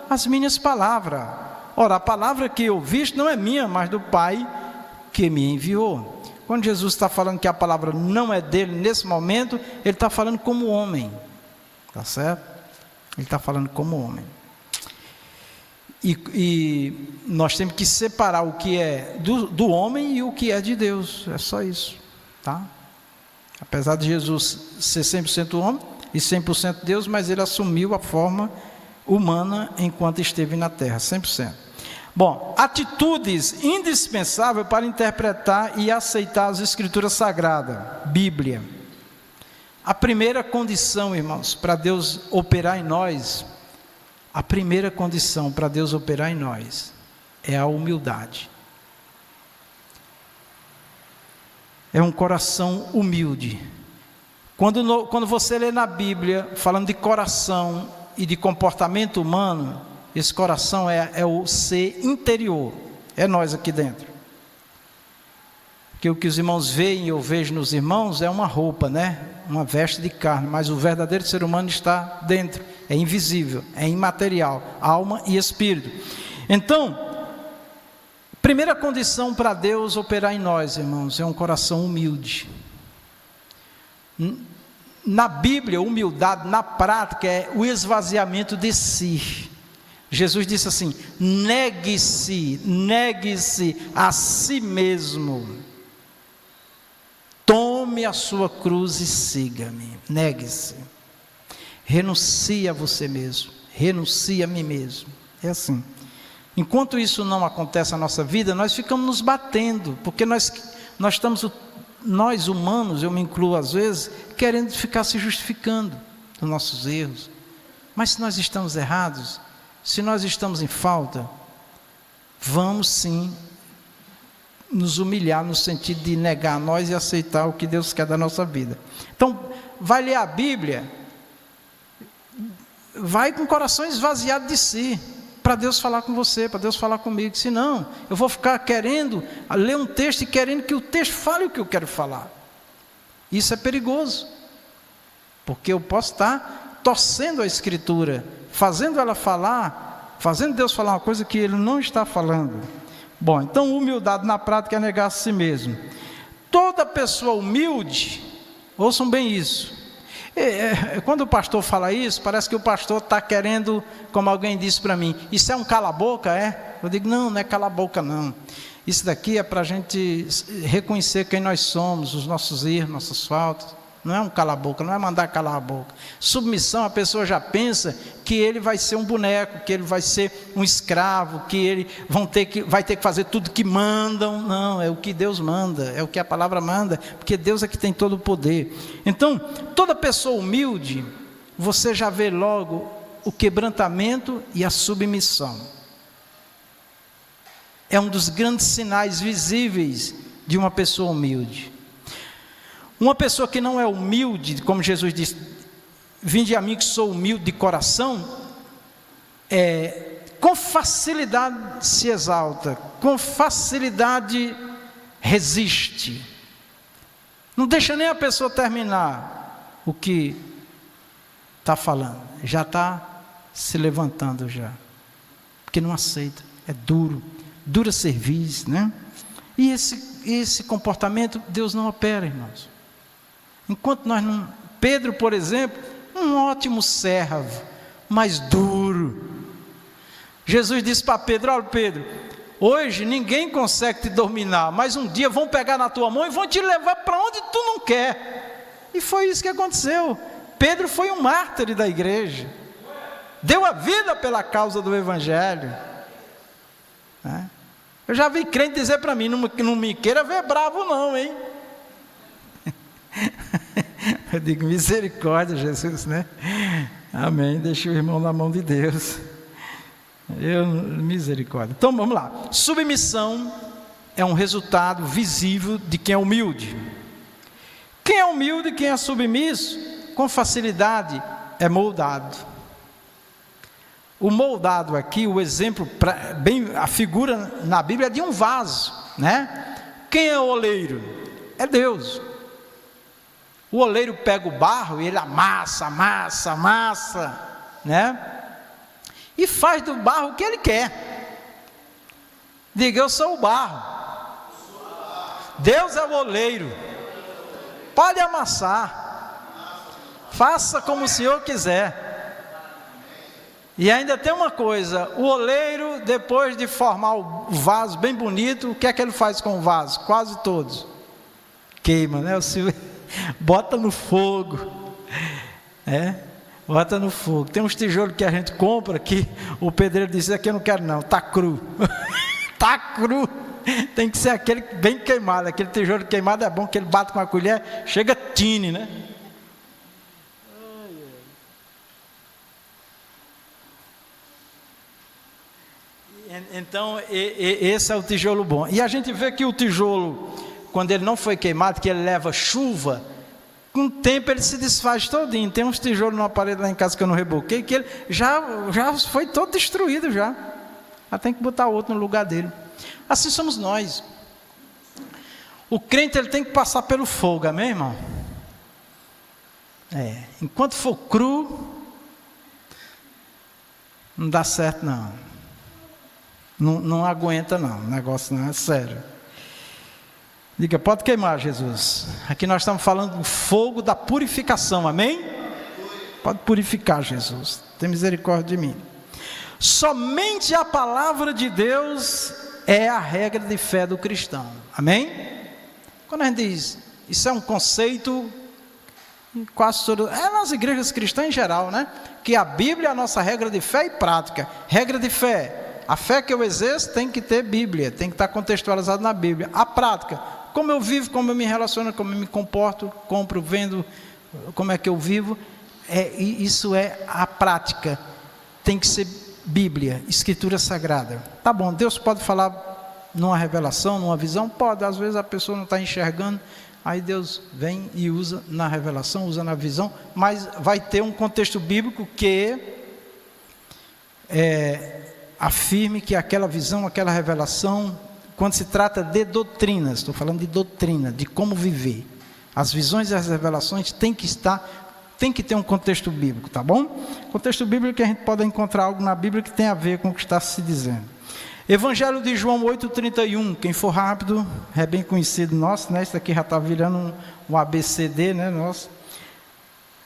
as minhas palavras. Ora, a palavra que eu ouvi não é minha, mas do Pai que me enviou. Quando Jesus está falando que a palavra não é dele nesse momento, ele está falando como homem, tá certo? Ele está falando como homem. E nós temos que separar o que é do homem e o que é de Deus. É só isso, tá? Apesar de Jesus ser 100% homem e 100% Deus, mas ele assumiu a forma humana enquanto esteve na terra, 100%. Bom, atitudes indispensáveis para interpretar e aceitar as Escrituras Sagradas, Bíblia. A primeira condição, irmãos, para Deus operar em nós, a primeira condição para Deus operar em nós é a humildade. É um coração humilde. Quando você lê na Bíblia, falando de coração e de comportamento humano, esse coração é o ser interior, é nós aqui dentro. Porque o que os irmãos veem e eu vejo nos irmãos é uma roupa, né? Uma veste de carne, mas o verdadeiro ser humano está dentro, é invisível, é imaterial, alma e espírito. Então, primeira condição para Deus operar em nós, irmãos, é um coração humilde. Na Bíblia, humildade, na prática, é o esvaziamento de si. Jesus disse assim: negue-se a si mesmo. Tome a sua cruz e siga-me. Negue-se. Renuncie a você mesmo. Renuncie a mim mesmo. É assim. Enquanto isso não acontece na nossa vida, nós ficamos nos batendo, porque nós humanos, eu me incluo às vezes, querendo ficar se justificando dos nossos erros. Mas se nós estamos errados, se nós estamos em falta, vamos sim nos humilhar no sentido de negar nós e aceitar o que Deus quer da nossa vida. Então, vai ler a Bíblia, vai com o coração esvaziado de si, para Deus falar com você, para Deus falar comigo. Senão, eu vou ficar querendo ler um texto e querendo que o texto fale o que eu quero falar. Isso é perigoso, porque eu posso estar torcendo a Escritura, fazendo ela falar, fazendo Deus falar uma coisa que Ele não está falando. Bom, então humildade na prática é negar a si mesmo. Toda pessoa humilde, ouçam bem isso, quando o pastor fala isso, parece que o pastor está querendo, como alguém disse para mim, isso é um cala-boca, é? Eu digo, não é cala-boca não. Isso daqui é para a gente reconhecer quem nós somos, os nossos erros, nossas faltas. Não é um cala-boca, não é mandar calar a boca. Submissão, a pessoa já pensa que ele vai ser um boneco, que ele vai ser um escravo, que ele vai ter que fazer tudo que mandam. Não, é o que Deus manda, é o que a palavra manda, porque Deus é que tem todo o poder. Então, toda pessoa humilde, você já vê logo o quebrantamento e a submissão. É um dos grandes sinais visíveis de uma pessoa humilde. Uma pessoa que não é humilde, como Jesus disse, vinde a mim que sou humilde de coração, com facilidade se exalta, com facilidade resiste. Não deixa nem a pessoa terminar o que está falando, já está se levantando já, porque não aceita, é dura cerviz, né? E esse comportamento Deus não opera, irmãos. Enquanto nós não... Pedro, por exemplo, um ótimo servo, mas duro. Jesus disse para Pedro: olha Pedro, hoje ninguém consegue te dominar, mas um dia vão pegar na tua mão e vão te levar para onde tu não quer. E foi isso que aconteceu. Pedro foi um mártir da igreja, deu a vida pela causa do Evangelho. Eu já vi crente dizer para mim: não me queira ver bravo não, hein? Eu digo, misericórdia, Jesus, né? Amém, deixa o irmão na mão de Deus. Misericórdia. Então vamos lá. Submissão é um resultado visível de quem é humilde. Quem é humilde, quem é submisso, com facilidade é moldado. O moldado aqui, o exemplo, a figura na Bíblia é de um vaso, né? Quem é o oleiro? É Deus. O oleiro pega o barro e ele amassa, né? E faz do barro o que ele quer. Diga, eu sou o barro. Deus é o oleiro. Pode amassar. Faça como o Senhor quiser. E ainda tem uma coisa, o oleiro, depois de formar o vaso bem bonito, o que é que ele faz com o vaso? Quase todos queima, né? Bota no fogo, bota no fogo. Tem uns tijolos que a gente compra que o pedreiro diz: aqui eu não quero não, tá cru. Tá cru, tem que ser aquele bem queimado. Aquele tijolo queimado é bom, que ele bate com a colher, chega tine, né? Então esse é o tijolo bom. E a gente vê que o tijolo, quando ele não foi queimado, que ele leva chuva, com o tempo ele se desfaz todinho. Tem uns tijolos numa parede lá em casa que eu não reboquei, que ele já foi todo destruído já tem que botar outro no lugar dele. Assim somos nós. O crente, ele tem que passar pelo fogo, amém, irmão? Enquanto for cru, não dá certo não aguenta não, o negócio não é sério. Diga: pode queimar, Jesus. Aqui nós estamos falando do fogo da purificação, amém? Pode purificar, Jesus, tem misericórdia de mim. Somente a palavra de Deus é a regra de fé do cristão, amém? Quando a gente diz, isso é um conceito, quase todo, nas igrejas cristãs em geral, né? Que a Bíblia é a nossa regra de fé e prática. Regra de fé: a fé que eu exerço tem que ter Bíblia, tem que estar contextualizado na Bíblia. A prática: como eu vivo, como eu me relaciono, como eu me comporto, compro, vendo, como é que eu vivo. Isso é a prática, tem que ser Bíblia, Escritura Sagrada. Tá bom, Deus pode falar numa revelação, numa visão? Pode, às vezes a pessoa não está enxergando, aí Deus vem e usa na revelação, usa na visão, mas vai ter um contexto bíblico que afirme que aquela visão, aquela revelação, quando se trata de doutrinas, estou falando de doutrina, de como viver, as visões e as revelações tem que ter um contexto bíblico, tá bom? Contexto bíblico que a gente pode encontrar algo na Bíblia que tem a ver com o que está se dizendo. Evangelho de João 8,31, quem for rápido, é bem conhecido nosso, né? Isso aqui já está virando um ABCD, né? Nosso,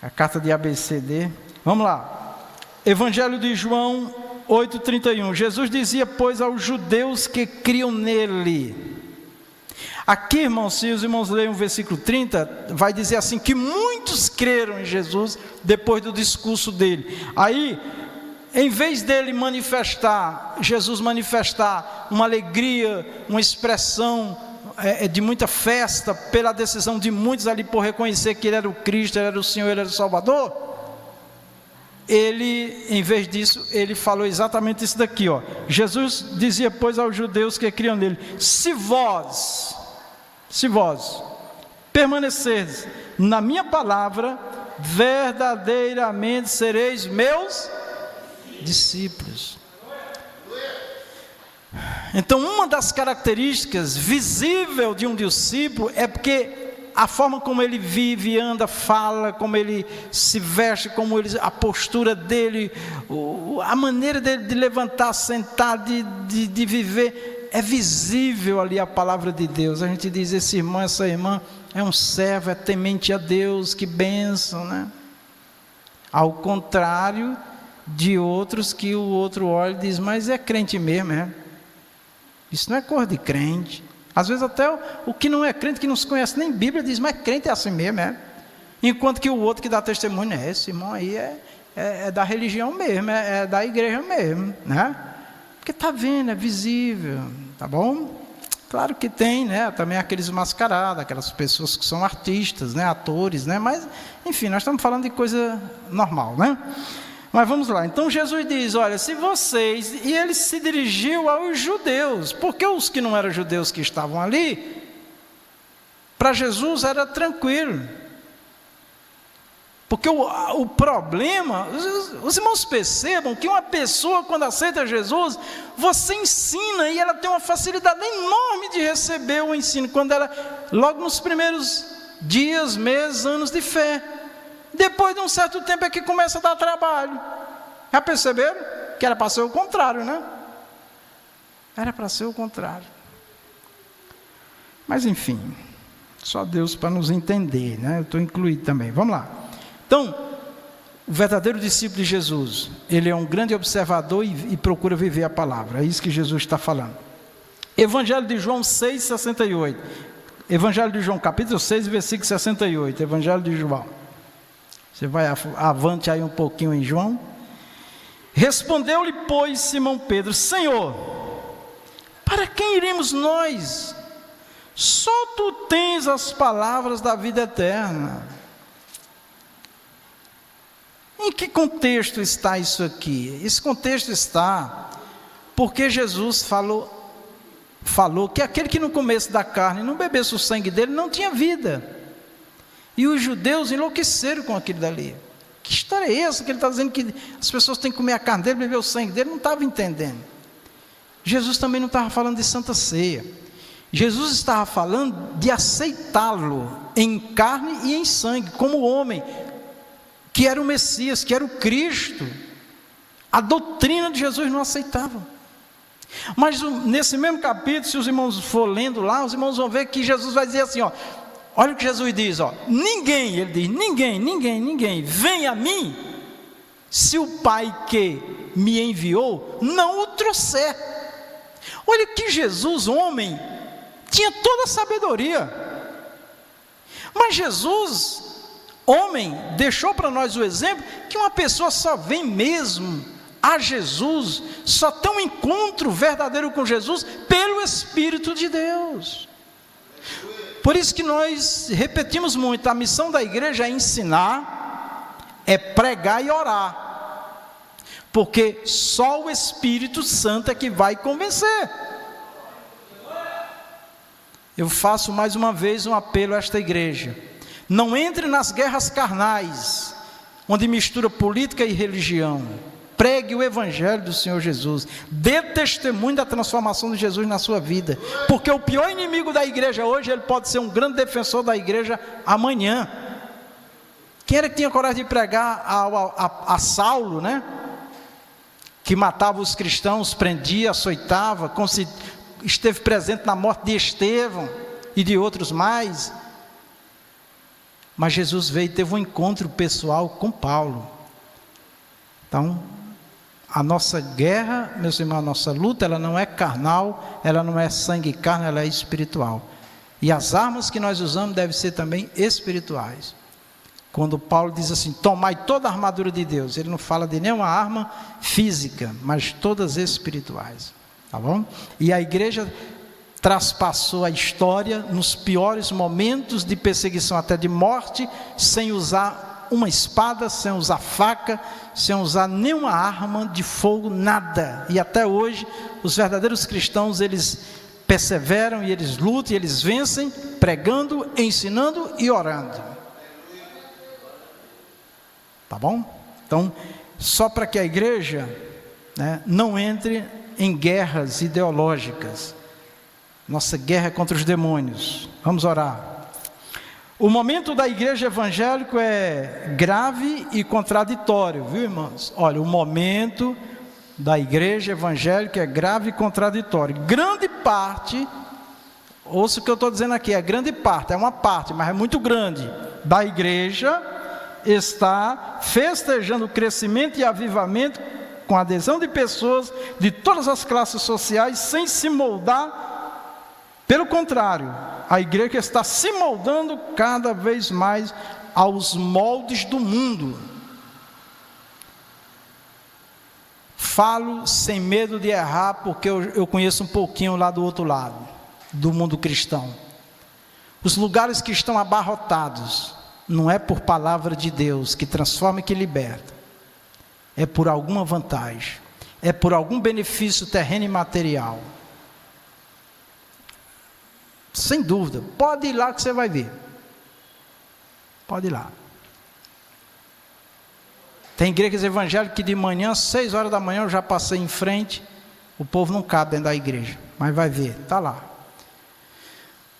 a carta de ABCD. Vamos lá. Evangelho de João 8,31. Jesus dizia, pois, aos judeus que criam nele. Aqui, irmãos, se os irmãos leem o versículo 30, vai dizer assim, que muitos creram em Jesus depois do discurso dele. Aí, em vez dele Jesus manifestar uma alegria, uma expressão de muita festa, pela decisão de muitos ali por reconhecer que ele era o Cristo, ele era o Senhor, ele era o Salvador, ele, em vez disso, ele falou exatamente isso daqui, ó. Jesus dizia, pois, aos judeus que criam nele, se vós permanecerdes na minha palavra, verdadeiramente sereis meus discípulos. Então, uma das características visível de um discípulo é porque a forma como ele vive, anda, fala, como ele se veste, a postura dele, a maneira dele de levantar, sentar, de viver, é visível ali a palavra de Deus. A gente diz, esse irmão, essa irmã é um servo, é temente a Deus, que bênção, né? Ao contrário de outros que o outro olha e diz, mas é crente mesmo, é? Isso não é cor de crente. Às vezes até o que não é crente, que não se conhece nem Bíblia, diz, mas crente é assim mesmo, é? Enquanto que o outro que dá testemunho, esse irmão aí é da religião mesmo, é da igreja mesmo, né? Porque está vendo, é visível, tá bom? Claro que tem, né? Também aqueles mascarados, aquelas pessoas que são artistas, né? Atores, né? Mas, enfim, nós estamos falando de coisa normal, né? Mas vamos lá, então Jesus diz, olha, se vocês, e ele se dirigiu aos judeus, porque os que não eram judeus que estavam ali, para Jesus era tranquilo, porque o problema, os irmãos percebam que uma pessoa quando aceita Jesus, você ensina e ela tem uma facilidade enorme de receber o ensino, quando ela, logo nos primeiros dias, meses, anos de fé. Depois de um certo tempo é que começa a dar trabalho. Já perceberam? Que era para ser o contrário, né? Era para ser o contrário. Mas enfim, só Deus para nos entender, né? Eu estou incluído também. Vamos lá. Então, O verdadeiro discípulo de Jesus, ele é um grande observador e procura viver a palavra. É isso que Jesus está falando. Evangelho de João 6,68. Evangelho de João, capítulo 6, versículo 68. Evangelho de João. Você vai avante aí um pouquinho em João. Respondeu-lhe, pois, Simão Pedro: Senhor, para quem iremos nós? Só tu tens as palavras da vida eterna. Em que contexto está isso aqui? Esse contexto está porque Jesus falou que aquele que no começo da carne não bebesse o sangue dele não tinha vida. E os judeus enlouqueceram com aquilo dali. Que história é essa que ele está dizendo que as pessoas têm que comer a carne dele, beber o sangue dele? Não estava entendendo. Jesus também não estava falando de Santa Ceia. Jesus estava falando de aceitá-lo em carne e em sangue, como homem, que era o Messias, que era o Cristo. A doutrina de Jesus não aceitava. Mas nesse mesmo capítulo, se os irmãos for lendo lá, os irmãos vão ver que Jesus vai dizer assim, ó, olha o que Jesus diz, ó, ele diz, ninguém vem a mim, se o Pai que me enviou não o trouxer. Olha que Jesus, homem, tinha toda a sabedoria, mas Jesus, homem, deixou para nós o exemplo que uma pessoa só vem mesmo a Jesus, só tem um encontro verdadeiro com Jesus pelo Espírito de Deus. Por isso que nós repetimos muito, a missão da igreja é ensinar, é pregar e orar, porque só o Espírito Santo é que vai convencer. Eu faço mais uma vez um apelo a esta igreja: não entre nas guerras carnais, onde mistura política e religião. Pregue o Evangelho do Senhor Jesus, dê testemunho da transformação de Jesus na sua vida, porque o pior inimigo da igreja hoje, ele pode ser um grande defensor da igreja amanhã. Quem era que tinha coragem de pregar a Saulo, né? Que matava os cristãos, prendia, açoitava, esteve presente na morte de Estevão e de outros mais. Mas Jesus veio e teve um encontro pessoal com Paulo. Então, a nossa guerra, meus irmãos, a nossa luta, ela não é carnal, ela não é sangue e carne, ela é espiritual. E as armas que nós usamos devem ser também espirituais. Quando Paulo diz assim, tomai toda a armadura de Deus, ele não fala de nenhuma arma física, mas todas espirituais, tá bom? E a igreja traspassou a história nos piores momentos de perseguição, até de morte, sem usar uma espada, sem usar faca, sem usar nenhuma arma de fogo, nada. E até hoje, os verdadeiros cristãos, eles perseveram e eles lutam e eles vencem, pregando, ensinando e orando. Tá bom? Então, só para que a igreja, né, não entre em guerras ideológicas. Nossa guerra é contra os demônios. Vamos orar. O momento da igreja evangélica é grave e contraditório, viu, irmãos? Olha, o momento da igreja evangélica é grave e contraditório. Grande parte, ouça o que eu estou dizendo aqui, é grande parte, é uma parte, mas é muito grande, da igreja está festejando o crescimento e avivamento com a adesão de pessoas de todas as classes sociais, sem se moldar. Pelo contrário, a igreja está se moldando cada vez mais aos moldes do mundo. Falo sem medo de errar, porque eu conheço um pouquinho lá do outro lado, do mundo cristão. Os lugares que estão abarrotados, não é por palavra de Deus que transforma e que liberta, é por alguma vantagem, é por algum benefício terreno e material. Sem dúvida, pode ir lá que você vai ver. Pode ir lá. Tem igrejas evangélicas que de manhã, 6 horas da manhã, eu já passei em frente, o povo não cabe dentro da igreja, mas vai ver, está lá.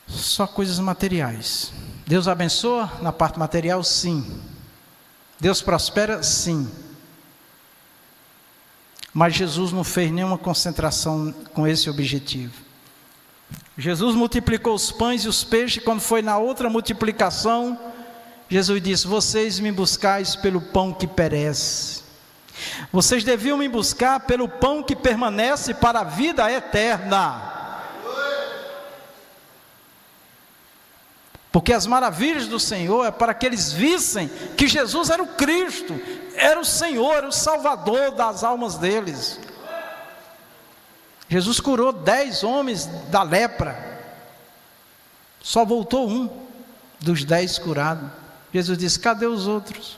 Só coisas materiais. Deus abençoa na parte material? Sim. Deus prospera? Sim. Mas Jesus não fez nenhuma concentração com esse objetivo. Jesus multiplicou os pães e os peixes. Quando foi na outra multiplicação, Jesus disse: vocês me buscais pelo pão que perece. Vocês deviam me buscar pelo pão que permanece para a vida eterna. Porque as maravilhas do Senhor é para que eles vissem que Jesus era o Cristo, era o Senhor, era o Salvador das almas deles. Jesus curou 10 homens da lepra, só voltou um dos 10 curados. Jesus disse: cadê os outros?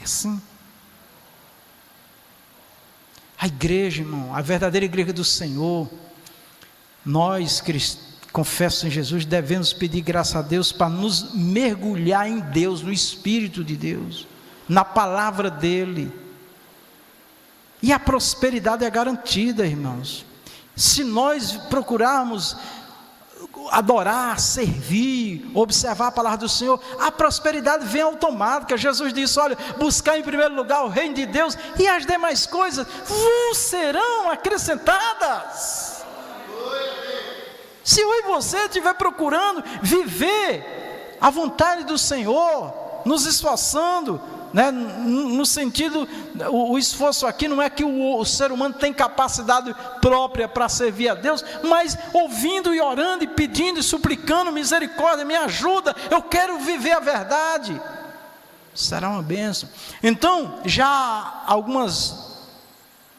É assim. A igreja, irmão, a verdadeira igreja do Senhor, nós cristãos, confesso em Jesus, devemos pedir graça a Deus para nos mergulhar em Deus, no Espírito de Deus, na palavra dEle. E a prosperidade é garantida, irmãos. Se nós procurarmos adorar, servir, observar a palavra do Senhor, a prosperidade vem automática. Jesus disse: olha, buscar em primeiro lugar o reino de Deus, e as demais coisas vos serão acrescentadas. Se eu e você estiver procurando viver a vontade do Senhor, nos esforçando, né, no sentido, o esforço aqui não é que o ser humano tem capacidade própria para servir a Deus, mas ouvindo e orando e pedindo e suplicando misericórdia, me ajuda, eu quero viver a verdade, será uma bênção. Então, já algumas,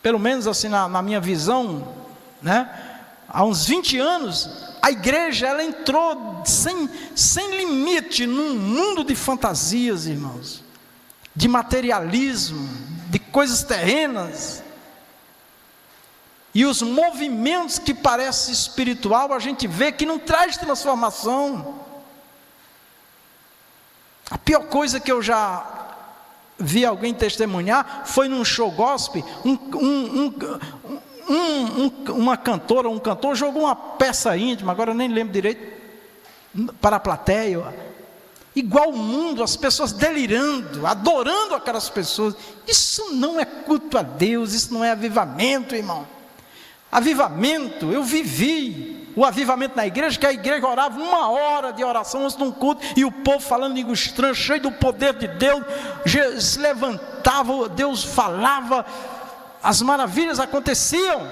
pelo menos assim na minha visão, né, há uns 20 anos, a igreja ela entrou sem limite num mundo de fantasias, irmãos, de materialismo, de coisas terrenas. E os movimentos que parecem espiritual, a gente vê que não traz transformação. A pior coisa que eu já vi alguém testemunhar foi num show gospel, uma cantora, um cantor jogou uma peça íntima, agora eu nem lembro direito, para a plateia, igual o mundo, as pessoas delirando, adorando aquelas pessoas. Isso não é culto a Deus, isso não é avivamento, irmão. Avivamento, eu vivi o avivamento na igreja, que a igreja orava 1 hora de oração antes de um culto, e o povo falando língua estranha, cheio do poder de Deus, se levantava, Deus falava, as maravilhas aconteciam,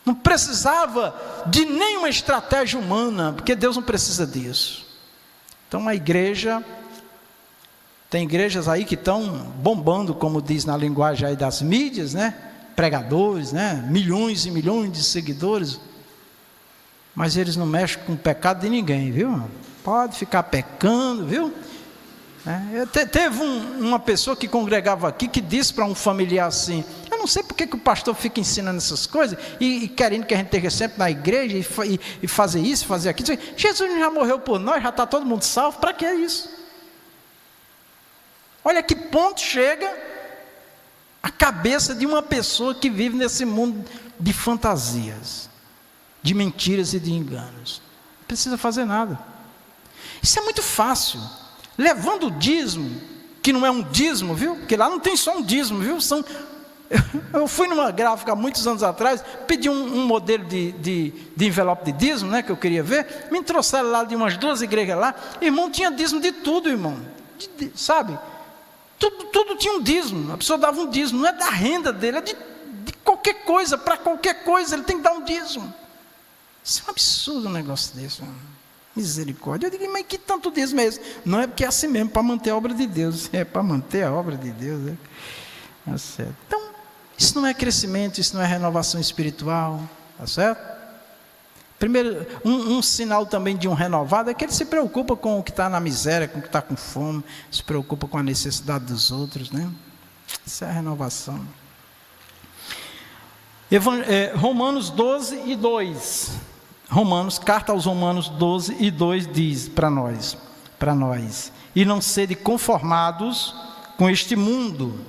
não precisava de nenhuma estratégia humana, porque Deus não precisa disso. Então a igreja, tem igrejas aí que estão bombando, como diz na linguagem aí das mídias, né? Pregadores, né? Milhões e milhões de seguidores, mas eles não mexem com o pecado de ninguém, viu? Pode ficar pecando, viu? Teve uma pessoa que congregava aqui, que disse para um familiar assim: eu não sei porque que o pastor fica ensinando essas coisas, e querendo que a gente esteja sempre na igreja, e fazer isso, fazer aquilo. Jesus já morreu por nós, já está todo mundo salvo, para que isso? Olha que ponto chega a cabeça de uma pessoa que vive nesse mundo de fantasias, de mentiras e de enganos. Não precisa fazer nada, isso é muito fácil. Levando o dízimo, que não é um dízimo, viu? Porque lá não tem só um dízimo, viu? Eu fui numa gráfica há muitos anos atrás, pedi um modelo de envelope de dízimo, né, que eu queria ver. Me trouxeram lá de umas 2 igrejas lá. Irmão, tinha dízimo de tudo, irmão. Sabe? Tudo tinha um dízimo. A pessoa dava um dízimo, não é da renda dele, é de qualquer coisa. Para qualquer coisa ele tem que dar um dízimo. Isso é um absurdo, um negócio desse, irmão. Misericórdia. Eu digo: mas que tanto dízimo é esse? Não, é porque é assim mesmo, para manter a obra de Deus. É para manter a obra de Deus. É certo. Então, isso não é crescimento, isso não é renovação espiritual. Tá certo? Primeiro, um sinal também de um renovado é que ele se preocupa com o que está na miséria, com o que está com fome, se preocupa com a necessidade dos outros, né? Isso é a renovação. Romanos 12 e 2. Carta aos Romanos 12 e 2 diz para nós: e não sede conformados com este mundo.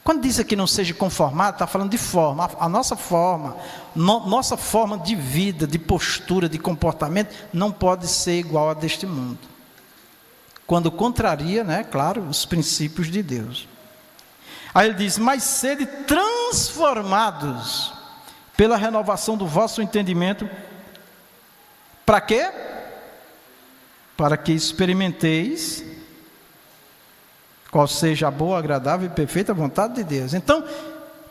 Quando diz aqui não seja conformado, está falando de forma. A nossa forma, nossa forma de vida, de postura, de comportamento, não pode ser igual a deste mundo, quando contraria, né, claro, os princípios de Deus. Aí ele diz: mas sede transformados pela renovação do vosso entendimento. Para quê? para que experimenteis qual seja a boa, agradável e perfeita vontade de Deus. Então,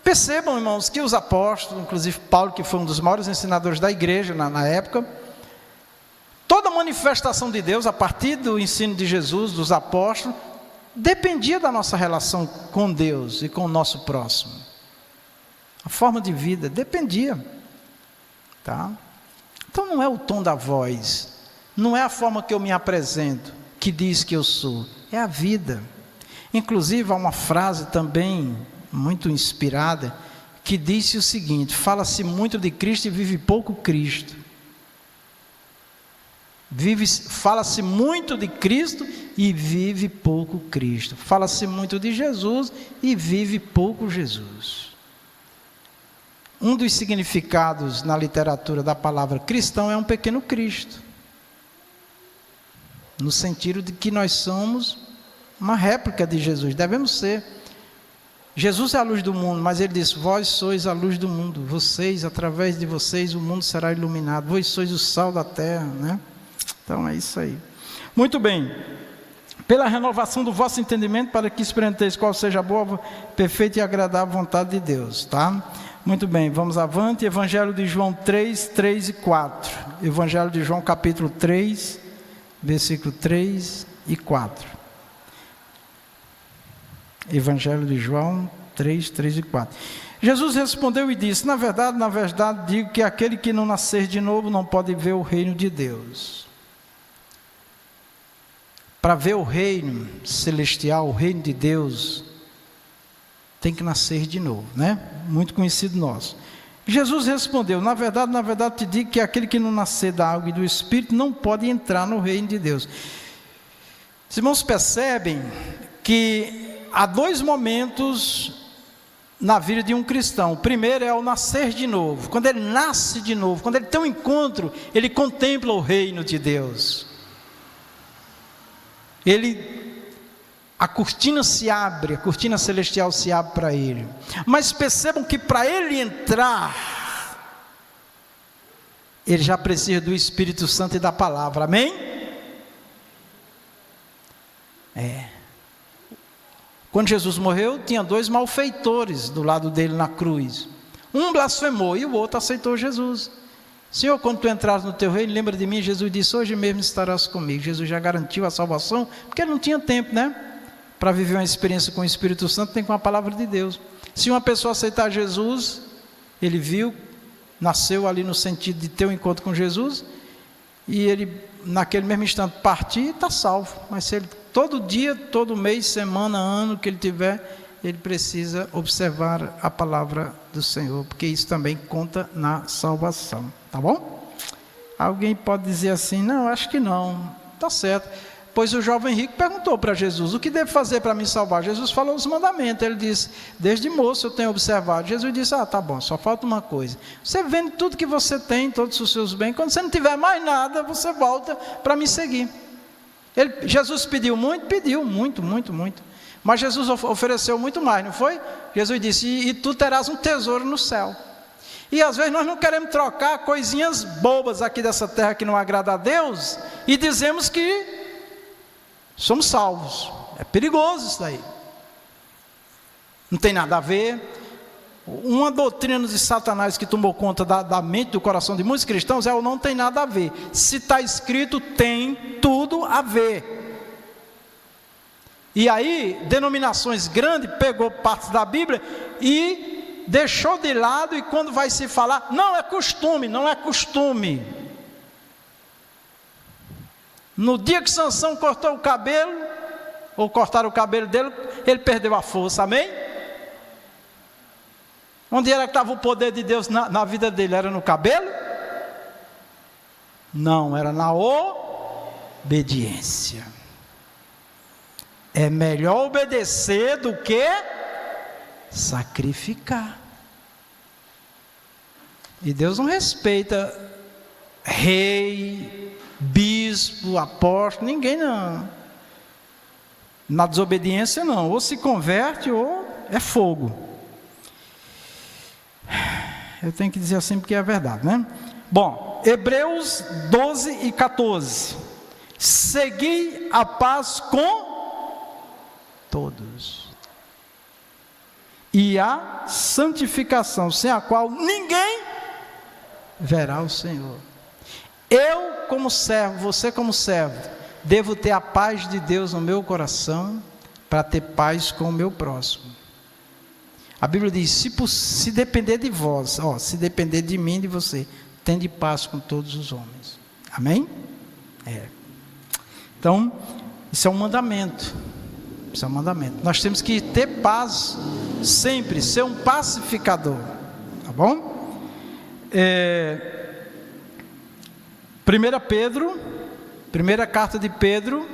percebam, irmãos, que os apóstolos, inclusive Paulo, que foi um dos maiores ensinadores da igreja na época, toda manifestação de Deus, a partir do ensino de Jesus, dos apóstolos, dependia da nossa relação com Deus e com o nosso próximo. A forma de vida dependia. Tá? Então não é o tom da voz, não é a forma que eu me apresento, que diz que eu sou, é a vida. Inclusive há uma frase também muito inspirada, que disse o seguinte: fala-se muito de Cristo e vive pouco Cristo. Fala-se muito de Cristo e vive pouco Cristo. Fala-se muito de Jesus e vive pouco Jesus. Um dos significados na literatura da palavra cristão é um pequeno Cristo, no sentido de que nós somos uma réplica de Jesus, devemos ser. Jesus é a luz do mundo, mas ele disse: vós sois a luz do mundo, vocês, através de vocês o mundo será iluminado, vós sois o sal da terra, né? Então é isso aí. Muito bem. Pela renovação do vosso entendimento, para que experimenteis qual seja a boa, perfeita e agradável vontade de Deus, tá? Muito bem, vamos avante. Evangelho de João 3, 3 e 4. Evangelho de João capítulo 3, versículo 3 e 4. Evangelho de João 3, 3 e 4. Jesus respondeu e disse: na verdade, digo que aquele que não nascer de novo não pode ver o reino de Deus. Para ver o reino celestial, o reino de Deus, tem que nascer de novo, né? Muito conhecido nosso. Jesus respondeu: na verdade te digo que aquele que não nascer da água e do Espírito não pode entrar no reino de Deus. Os irmãos percebem que há dois momentos na vida de um cristão. O primeiro é o nascer de novo. Quando ele nasce de novo, quando ele tem um encontro, ele contempla o reino de Deus. A cortina se abre, a cortina celestial se abre para ele. Mas percebam que para ele entrar, ele já precisa do Espírito Santo e da palavra, amém? Quando Jesus morreu, tinha dois malfeitores do lado dele na cruz. Um blasfemou e o outro aceitou Jesus. Senhor, quando tu entrares no teu reino, lembra de mim. Jesus disse: hoje mesmo estarás comigo. Jesus já garantiu a salvação, porque ele não tinha tempo, né? Para viver uma experiência com o Espírito Santo, tem com a palavra de Deus. Se uma pessoa aceitar Jesus, ele viu, nasceu ali no sentido de ter um encontro com Jesus, e ele, naquele mesmo instante, partir, está salvo. Mas se ele, todo dia, todo mês, semana, ano que ele tiver, ele precisa observar a palavra do Senhor, porque isso também conta na salvação, tá bom? Alguém pode dizer assim: não, acho que não. Tá certo. Pois o jovem rico perguntou para Jesus: o que devo fazer para me salvar? Jesus falou os mandamentos. Ele disse: desde moço eu tenho observado. Jesus disse: tá bom, só falta uma coisa. Você vende tudo que você tem, todos os seus bens, quando você não tiver mais nada, você volta para me seguir. Jesus pediu muito? Pediu muito. Mas Jesus ofereceu muito mais, não foi? Jesus disse: e tu terás um tesouro no céu. E às vezes nós não queremos trocar coisinhas bobas aqui dessa terra que não agrada a Deus, e dizemos que somos salvos. É perigoso isso daí. Não tem nada a ver. Uma doutrina de Satanás que tomou conta da mente, do coração de muitos cristãos é o não tem nada a ver. Se está escrito, tem tudo a ver. E aí, denominações grandes pegou partes da Bíblia e deixou de lado, e quando vai se falar, não é costume. No dia que Sansão cortou o cabelo, ou cortaram o cabelo dele, ele perdeu a força, amém? Onde era que estava o poder de Deus na vida dele? Era no cabelo? Não, era na obediência. É melhor obedecer do que sacrificar. E Deus não respeita rei, bispo, apóstolo, ninguém não. Na desobediência não, ou se converte ou é fogo. Eu tenho que dizer assim porque é verdade, né? Bom, Hebreus 12 e 14. segui a paz com todos e a santificação, sem a qual ninguém verá o Senhor. Eu como servo, você como servo, devo ter a paz de Deus no meu coração, para ter paz com o meu próximo. A Bíblia diz, se depender de vós, se depender de mim e de você, tende paz com todos os homens. Amém? Então, isso é um mandamento. Isso é um mandamento. Nós temos que ter paz sempre, ser um pacificador. Tá bom? 1 Pedro, primeira carta de Pedro,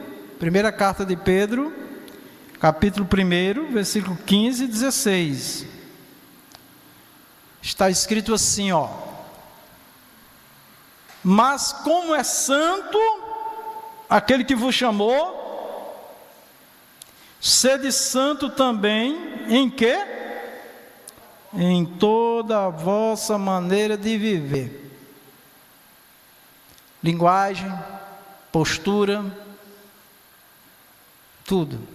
capítulo 1, versículo 15 e 16. Está escrito assim, mas como é santo aquele que vos chamou, sede santo também, em quê? Em toda a vossa maneira de viver. Linguagem, postura, tudo.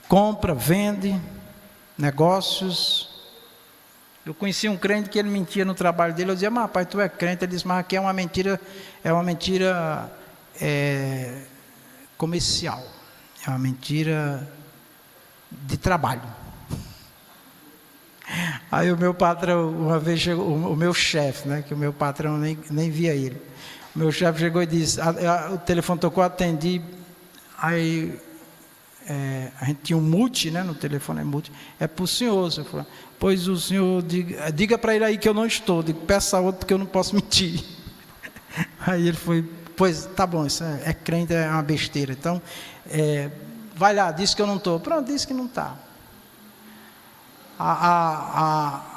Compra, vende, negócios. Eu conheci um crente que ele mentia no trabalho dele. Eu dizia, mas rapaz, tu é crente? Ele disse, mas aqui é uma mentira comercial, é uma mentira de trabalho. Aí o meu patrão, uma vez chegou, o meu chefe, que o meu patrão nem via ele, o meu chefe chegou e disse, o telefone tocou, atendi, aí a gente tinha um mute, no telefone é mute, é para o senhor, eu falei, pois o senhor, diga para ele aí que eu não estou, peça outro porque eu não posso mentir. Aí ele foi, pois tá bom, isso é crente, é uma besteira, então, vai lá, disse que eu não estou, pronto, disse que não está.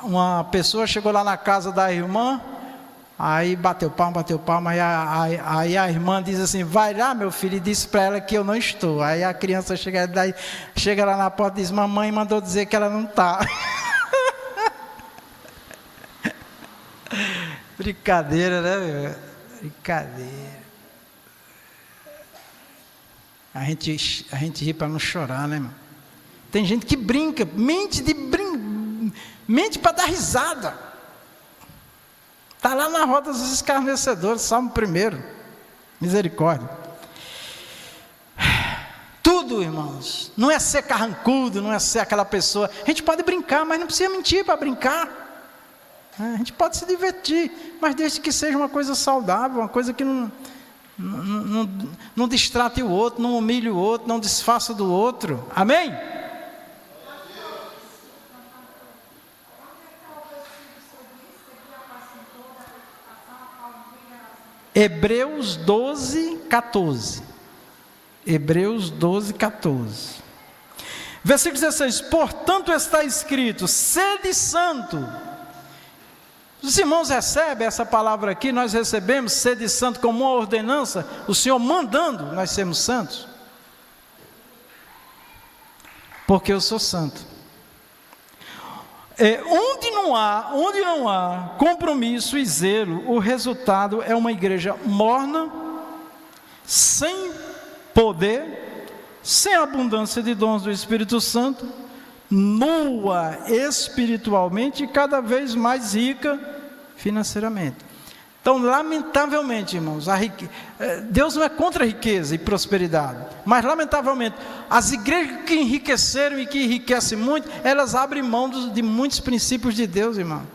Uma pessoa chegou lá na casa da irmã, aí bateu palma, aí a irmã diz assim, vai lá meu filho, e disse para ela que eu não estou. Aí a criança chega lá na porta e diz, mamãe mandou dizer que ela não está. Brincadeira, né, meu? Brincadeira. A gente ri para não chorar, né, irmão? Tem gente que brinca, mente para dar risada. Está lá na roda dos escarnecedores, Salmo 1, misericórdia. Tudo, irmãos, não é ser carrancudo, não é ser aquela pessoa. A gente pode brincar, mas não precisa mentir para brincar. A gente pode se divertir, mas desde que seja uma coisa saudável, uma coisa que não distrate o outro, não humilhe o outro, não desfaça do outro. Amém? Hebreus 12, 14. Hebreus 12, 14. Versículo 16. Portanto está escrito, sede santo. Os irmãos recebem essa palavra aqui, nós recebemos sede santo como uma ordenança, o Senhor mandando nós sermos santos. Porque eu sou santo. Onde não há compromisso e zelo, o resultado é uma igreja morna, sem poder, sem abundância de dons do Espírito Santo, nua espiritualmente e cada vez mais rica financeiramente. Então, lamentavelmente, irmãos, Deus não é contra a riqueza e prosperidade, mas lamentavelmente, as igrejas que enriqueceram e que enriquecem muito, elas abrem mão de muitos princípios de Deus, irmão.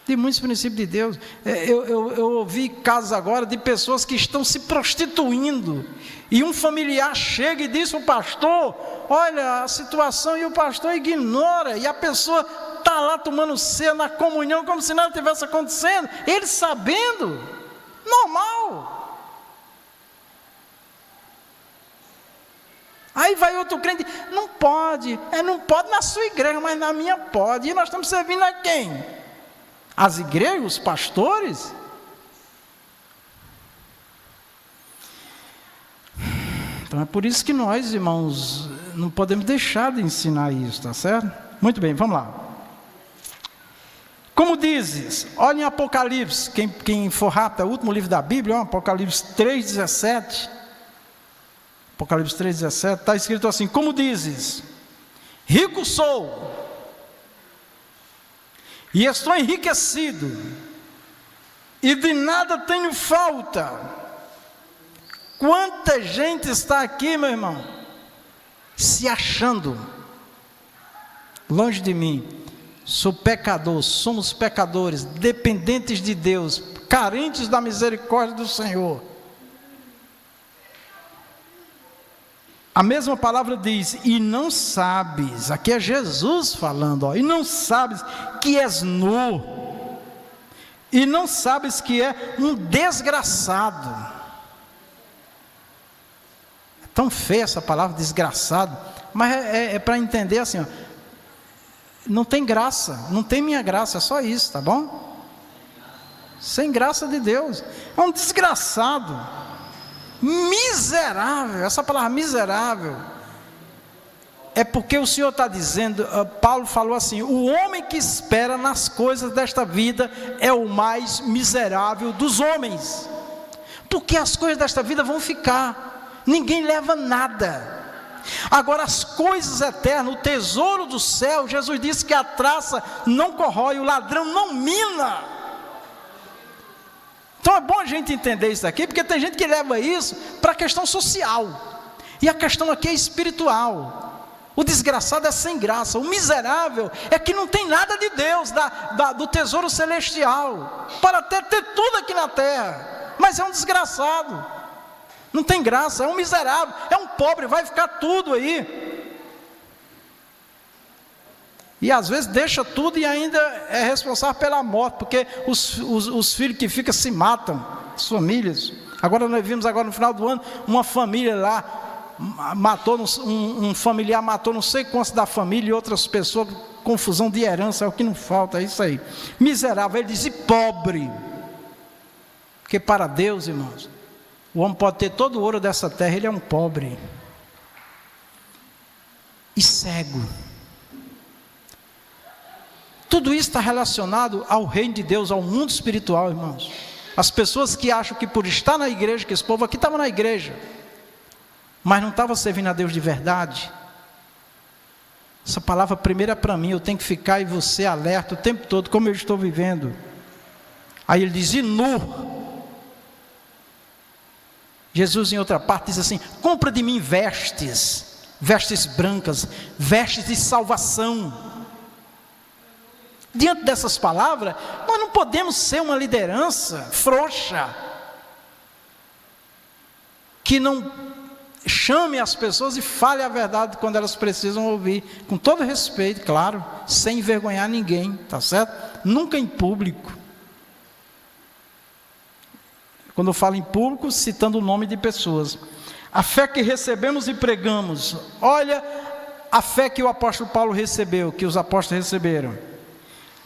De muitos princípios de Deus. Eu ouvi casos agora de pessoas que estão se prostituindo, e um familiar chega e diz para o pastor, olha a situação, e o pastor ignora, e a pessoa está lá tomando ceia na comunhão, como se nada tivesse acontecendo, ele sabendo, normal. Aí vai outro crente, não pode na sua igreja, mas na minha pode, e nós estamos servindo a quem? As igrejas, os pastores? Então é por isso que nós, irmãos, não podemos deixar de ensinar isso, tá certo? Muito bem, vamos lá. Como dizes, olha em Apocalipse, quem for rápido, é o último livro da Bíblia, Apocalipse 3,17. Apocalipse 3,17, está escrito assim: como dizes, rico sou, e estou enriquecido, e de nada tenho falta. Quanta gente está aqui, meu irmão, se achando, longe de mim. Sou pecador, somos pecadores, dependentes de Deus, carentes da misericórdia do Senhor. A mesma palavra diz: e não sabes, aqui é Jesus falando, e não sabes que és nu, e não sabes que é um desgraçado. É tão feia essa palavra, desgraçado, mas é para entender assim, não tem graça, não tem minha graça, é só isso, tá bom? Sem graça de Deus, é um desgraçado, miserável. Essa palavra miserável é porque o Senhor está dizendo, Paulo falou assim: o homem que espera nas coisas desta vida é o mais miserável dos homens, porque as coisas desta vida vão ficar, ninguém leva nada. Agora as coisas eternas, o tesouro do céu, Jesus disse que a traça não corrói, o ladrão não mina. Então é bom a gente entender isso aqui, porque tem gente que leva isso para a questão social, e a questão aqui é espiritual. O desgraçado é sem graça, o miserável é que não tem nada de Deus, do tesouro celestial, para ter tudo aqui na terra, mas é um desgraçado. Não tem graça, é um miserável, é um pobre, vai ficar tudo aí. E às vezes deixa tudo e ainda é responsável pela morte, porque os filhos que ficam se matam, as famílias. Agora nós vimos no final do ano, uma família lá, um familiar matou não sei quantos da família e outras pessoas, confusão de herança, é o que não falta, é isso aí. Miserável, ele diz, e pobre. Porque para Deus, irmãos, o homem pode ter todo o ouro dessa terra, ele é um pobre e cego. Tudo isso está relacionado ao reino de Deus, ao mundo espiritual, irmãos. As pessoas que acham que por estar na igreja, que esse povo aqui estava na igreja, mas não estava servindo a Deus de verdade. Essa palavra primeiro é para mim, eu tenho que ficar e você alerta o tempo todo, como eu estou vivendo. Aí ele diz, e nu. Jesus em outra parte diz assim, compra de mim vestes brancas, vestes de salvação. Diante dessas palavras, nós não podemos ser uma liderança frouxa, que não chame as pessoas e fale a verdade quando elas precisam ouvir, com todo respeito, claro, sem envergonhar ninguém, tá certo? Nunca em público. Quando eu falo em público, citando o nome de pessoas. A fé que recebemos e pregamos. Olha a fé que o apóstolo Paulo recebeu, que os apóstolos receberam.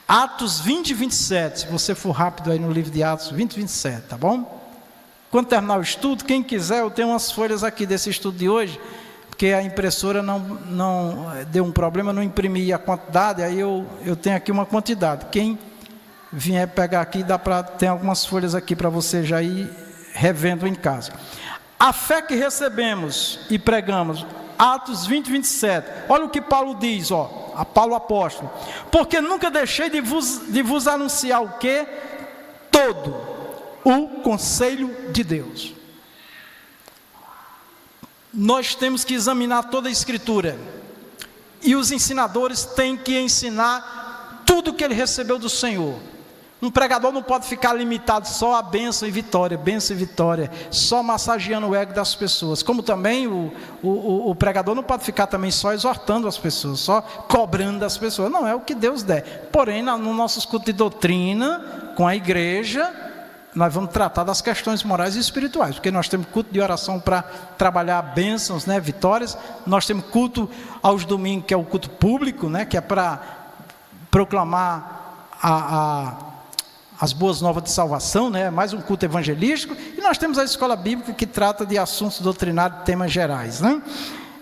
Atos 20 e 27. Se você for rápido aí no livro de Atos 20 e 27, tá bom? Quando terminar o estudo, quem quiser, eu tenho umas folhas aqui desse estudo de hoje, porque a impressora não deu um problema, não imprimi a quantidade, aí eu tenho aqui uma quantidade. Quem vier pegar aqui, tem algumas folhas aqui para você já ir revendo em casa. A fé que recebemos e pregamos, Atos 20, 27. Olha o que Paulo diz, a Paulo apóstolo. Porque nunca deixei de vos anunciar o quê? Todo o conselho de Deus. Nós temos que examinar toda a Escritura. E os ensinadores têm que ensinar tudo que ele recebeu do Senhor. Um pregador não pode ficar limitado só a bênção e vitória, só massageando o ego das pessoas. Como também o pregador não pode ficar também só exortando as pessoas, só cobrando das pessoas. Não, é o que Deus der. Porém, no nosso culto de doutrina, com a igreja, nós vamos tratar das questões morais e espirituais, porque nós temos culto de oração para trabalhar bênçãos, vitórias. Nós temos culto aos domingos, que é o culto público, que é para proclamar as boas novas de salvação, mais um culto evangelístico, e nós temos a escola bíblica que trata de assuntos doutrinários, temas gerais,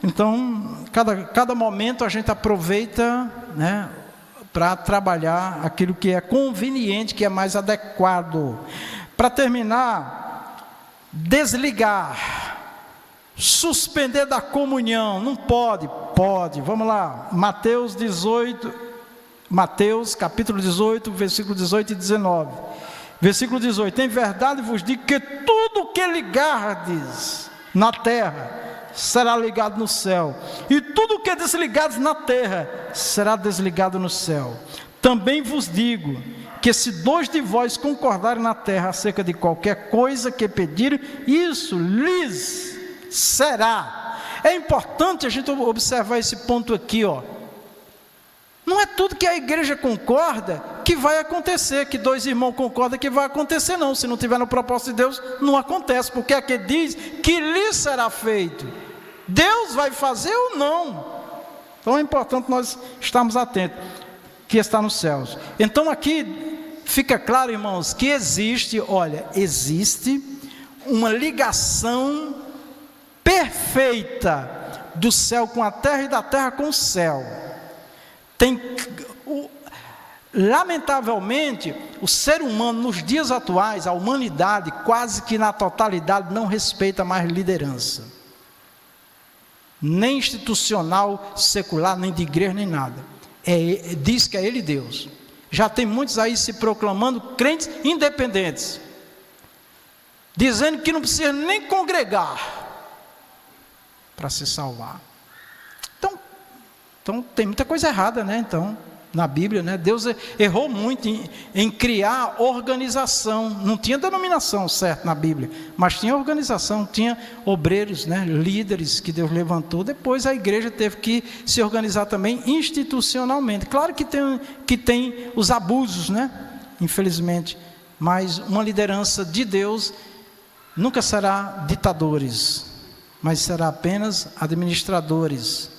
Então, cada momento a gente aproveita, para trabalhar aquilo que é conveniente, que é mais adequado. Para terminar, desligar, suspender da comunhão, não pode, pode, vamos lá, Mateus capítulo 18, versículo 18 e 19, versículo 18, em verdade vos digo que tudo que ligardes na terra, será ligado no céu, e tudo que desligares na terra, será desligado no céu. Também vos digo, que se 2 de vós concordarem na terra, acerca de qualquer coisa que pedirem, isso lhes será. É importante a gente observar esse ponto aqui, ó. Não é tudo que a igreja concorda que vai acontecer, que 2 irmãos concordam que vai acontecer, não. Se não tiver no propósito de Deus, não acontece, porque aqui diz que lhe será feito. Deus vai fazer ou não. Então é importante nós estarmos atentos, que está nos céus. Então aqui fica claro, irmãos, que existe uma ligação perfeita do céu com a terra e da terra com o céu. Lamentavelmente, o ser humano nos dias atuais, a humanidade quase que na totalidade não respeita mais liderança, nem institucional, secular, nem de igreja, nem nada. Diz que é ele Deus. Já tem muitos aí se proclamando crentes independentes, dizendo que não precisa nem congregar para se salvar. Então tem muita coisa errada, né? Então, na Bíblia, né? Deus errou muito em criar organização. Não tinha denominação certa na Bíblia, mas tinha organização, tinha obreiros, né? Líderes que Deus levantou. Depois a igreja teve que se organizar também institucionalmente. Claro que tem os abusos, né? Infelizmente, mas uma liderança de Deus nunca será ditadores, mas será apenas administradores.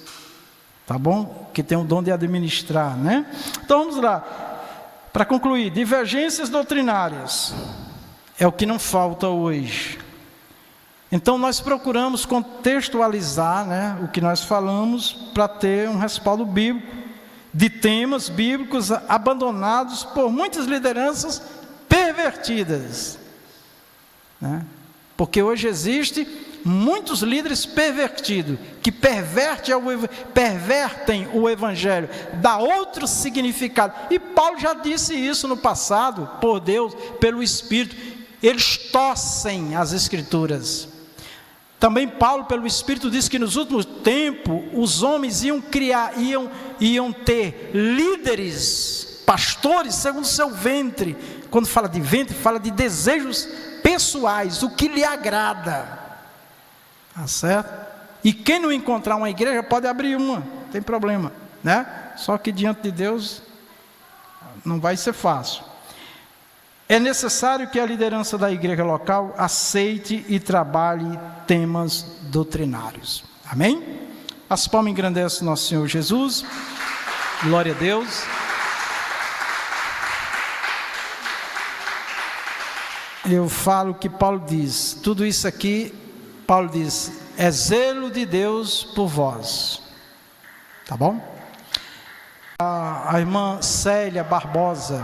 Tá bom? Que tem o dom de administrar, né? Então vamos lá. Para concluir, divergências doutrinárias é o que não falta hoje. Então nós procuramos contextualizar, né, o que nós falamos para ter um respaldo bíblico de temas bíblicos abandonados por muitas lideranças pervertidas, né? Porque hoje existe muitos líderes pervertidos, que pervertem o evangelho, dá outro significado, e Paulo já disse isso no passado, por Deus, pelo Espírito, eles torcem as Escrituras. Também Paulo, pelo Espírito, disse que nos últimos tempos, os homens iam ter líderes, pastores, segundo o seu ventre. Quando fala de ventre, fala de desejos pessoais, o que lhe agrada. Tá certo? E quem não encontrar uma igreja pode abrir uma, não tem problema, né? Só que diante de Deus não vai ser fácil. É necessário que a liderança da igreja local aceite e trabalhe temas doutrinários. Amém? As palmas engrandecem nosso Senhor Jesus. Glória a Deus. Eu falo que Paulo diz, tudo isso aqui, Paulo diz, é zelo de Deus por vós. Tá bom? A irmã Célia Barbosa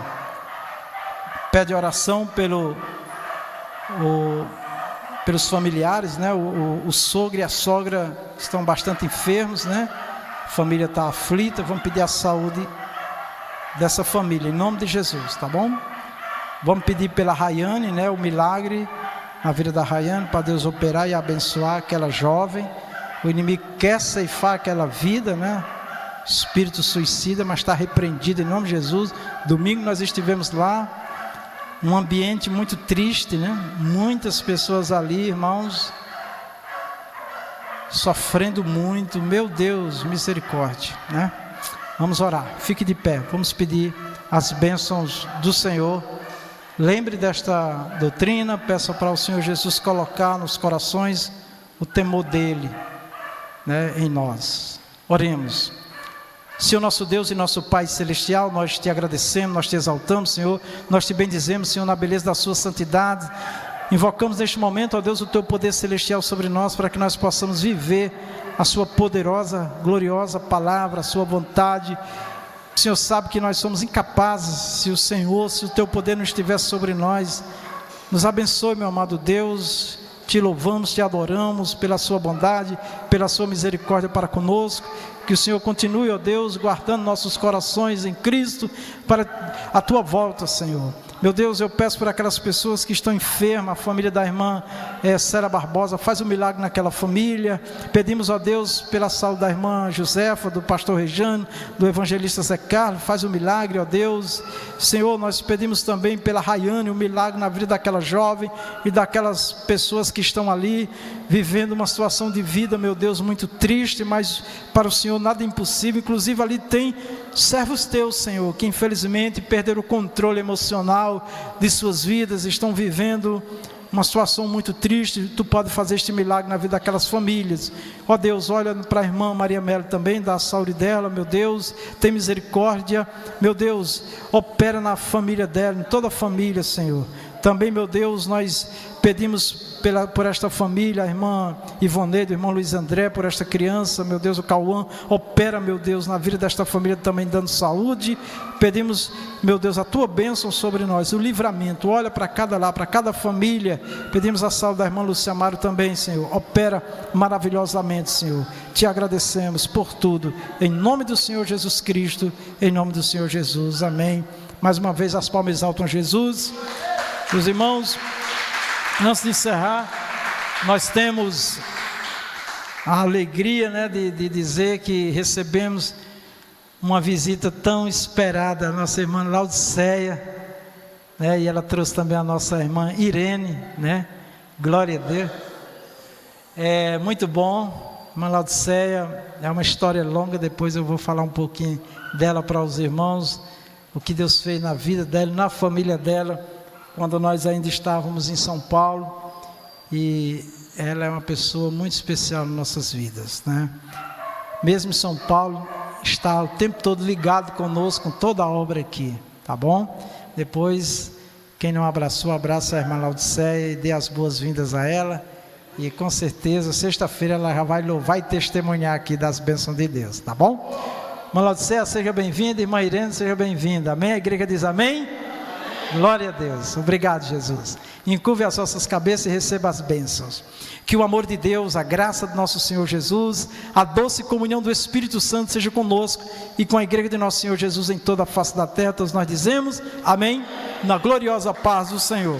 pede oração pelos familiares, né? O sogro e a sogra estão bastante enfermos, né? A família está aflita. Vamos pedir a saúde dessa família, em nome de Jesus, tá bom? Vamos pedir pela Rayane, né? O milagre na vida da Rayane, para Deus operar e abençoar aquela jovem. O inimigo quer ceifar aquela vida, né? Espírito suicida, mas está repreendido em nome de Jesus. Domingo nós estivemos lá, um ambiente muito triste, né? Muitas pessoas ali, irmãos, sofrendo muito. Meu Deus, misericórdia, né? Vamos orar, fique de pé, vamos pedir as bênçãos do Senhor. Lembre desta doutrina, peça para o Senhor Jesus colocar nos corações o temor dele, né, em nós. Oremos. Senhor nosso Deus e nosso Pai Celestial, nós te agradecemos, nós te exaltamos, Senhor, nós te bendizemos, Senhor, na beleza da sua santidade. Invocamos neste momento, ó Deus, o teu poder celestial sobre nós, para que nós possamos viver a sua poderosa, gloriosa palavra, a sua vontade, O Senhor sabe que nós somos incapazes, se o Teu poder não estivesse sobre nós. Nos abençoe, meu amado Deus. Te louvamos, te adoramos pela sua bondade, pela sua misericórdia para conosco. Que o Senhor continue, ó Deus, guardando nossos corações em Cristo para a tua volta, Senhor. Meu Deus, eu peço por aquelas pessoas que estão enfermas, a família da irmã Sara Barbosa, faz um milagre naquela família. Pedimos, ó Deus, pela saúde da irmã Josefa, do pastor Rejano, do evangelista Zé Carlos, faz um milagre, ó Deus. Senhor, nós pedimos também pela Rayane, um milagre na vida daquela jovem e daquelas pessoas que estão ali, vivendo uma situação de vida, meu Deus, muito triste, mas para o Senhor nada é impossível. Inclusive ali tem servos teus, Senhor, que infelizmente perderam o controle emocional de suas vidas, estão vivendo uma situação muito triste. Tu pode fazer este milagre na vida daquelas famílias, ó Deus. Olha para a irmã Maria Melo também, dá a saúde dela, meu Deus, tem misericórdia, meu Deus, opera na família dela, em toda a família, Senhor. Também, meu Deus, nós pedimos por esta família, a irmã Ivoneide, o irmão Luiz André, por esta criança, meu Deus, o Cauã, opera, meu Deus, na vida desta família também dando saúde. Pedimos, meu Deus, a tua bênção sobre nós, o livramento. Olha para cada família. Pedimos a saúde da irmã Lúcia Amaro também, Senhor. Opera maravilhosamente, Senhor. Te agradecemos por tudo, em nome do Senhor Jesus Cristo, em nome do Senhor Jesus, amém. Mais uma vez as palmas exaltam Jesus. Meus irmãos, antes de encerrar, nós temos a alegria, né, de dizer que recebemos uma visita tão esperada, a nossa irmã Laudiceia, né, e ela trouxe também a nossa irmã Irene, né, glória a Deus. É muito bom, irmã Laudiceia, é uma história longa, depois eu vou falar um pouquinho dela para os irmãos, o que Deus fez na vida dela, na família dela, quando nós ainda estávamos em São Paulo, e ela é uma pessoa muito especial nas nossas vidas, né? Mesmo em São Paulo, está o tempo todo ligado conosco, com toda a obra aqui, tá bom? Depois, quem não abraçou, abraça a irmã Laudiceia e dê as boas-vindas a ela, e com certeza, sexta-feira ela já vai louvar e testemunhar aqui das bênçãos de Deus, tá bom? Irmã Laudiceia, seja bem-vinda, irmã Irene, seja bem-vinda, amém? A igreja diz amém? Glória a Deus, obrigado Jesus. Encurve as vossas cabeças e receba as bênçãos. Que o amor de Deus, a graça do nosso Senhor Jesus, a doce comunhão do Espírito Santo seja conosco e com a igreja de nosso Senhor Jesus em toda a face da terra. Todos nós dizemos amém, na gloriosa paz do Senhor.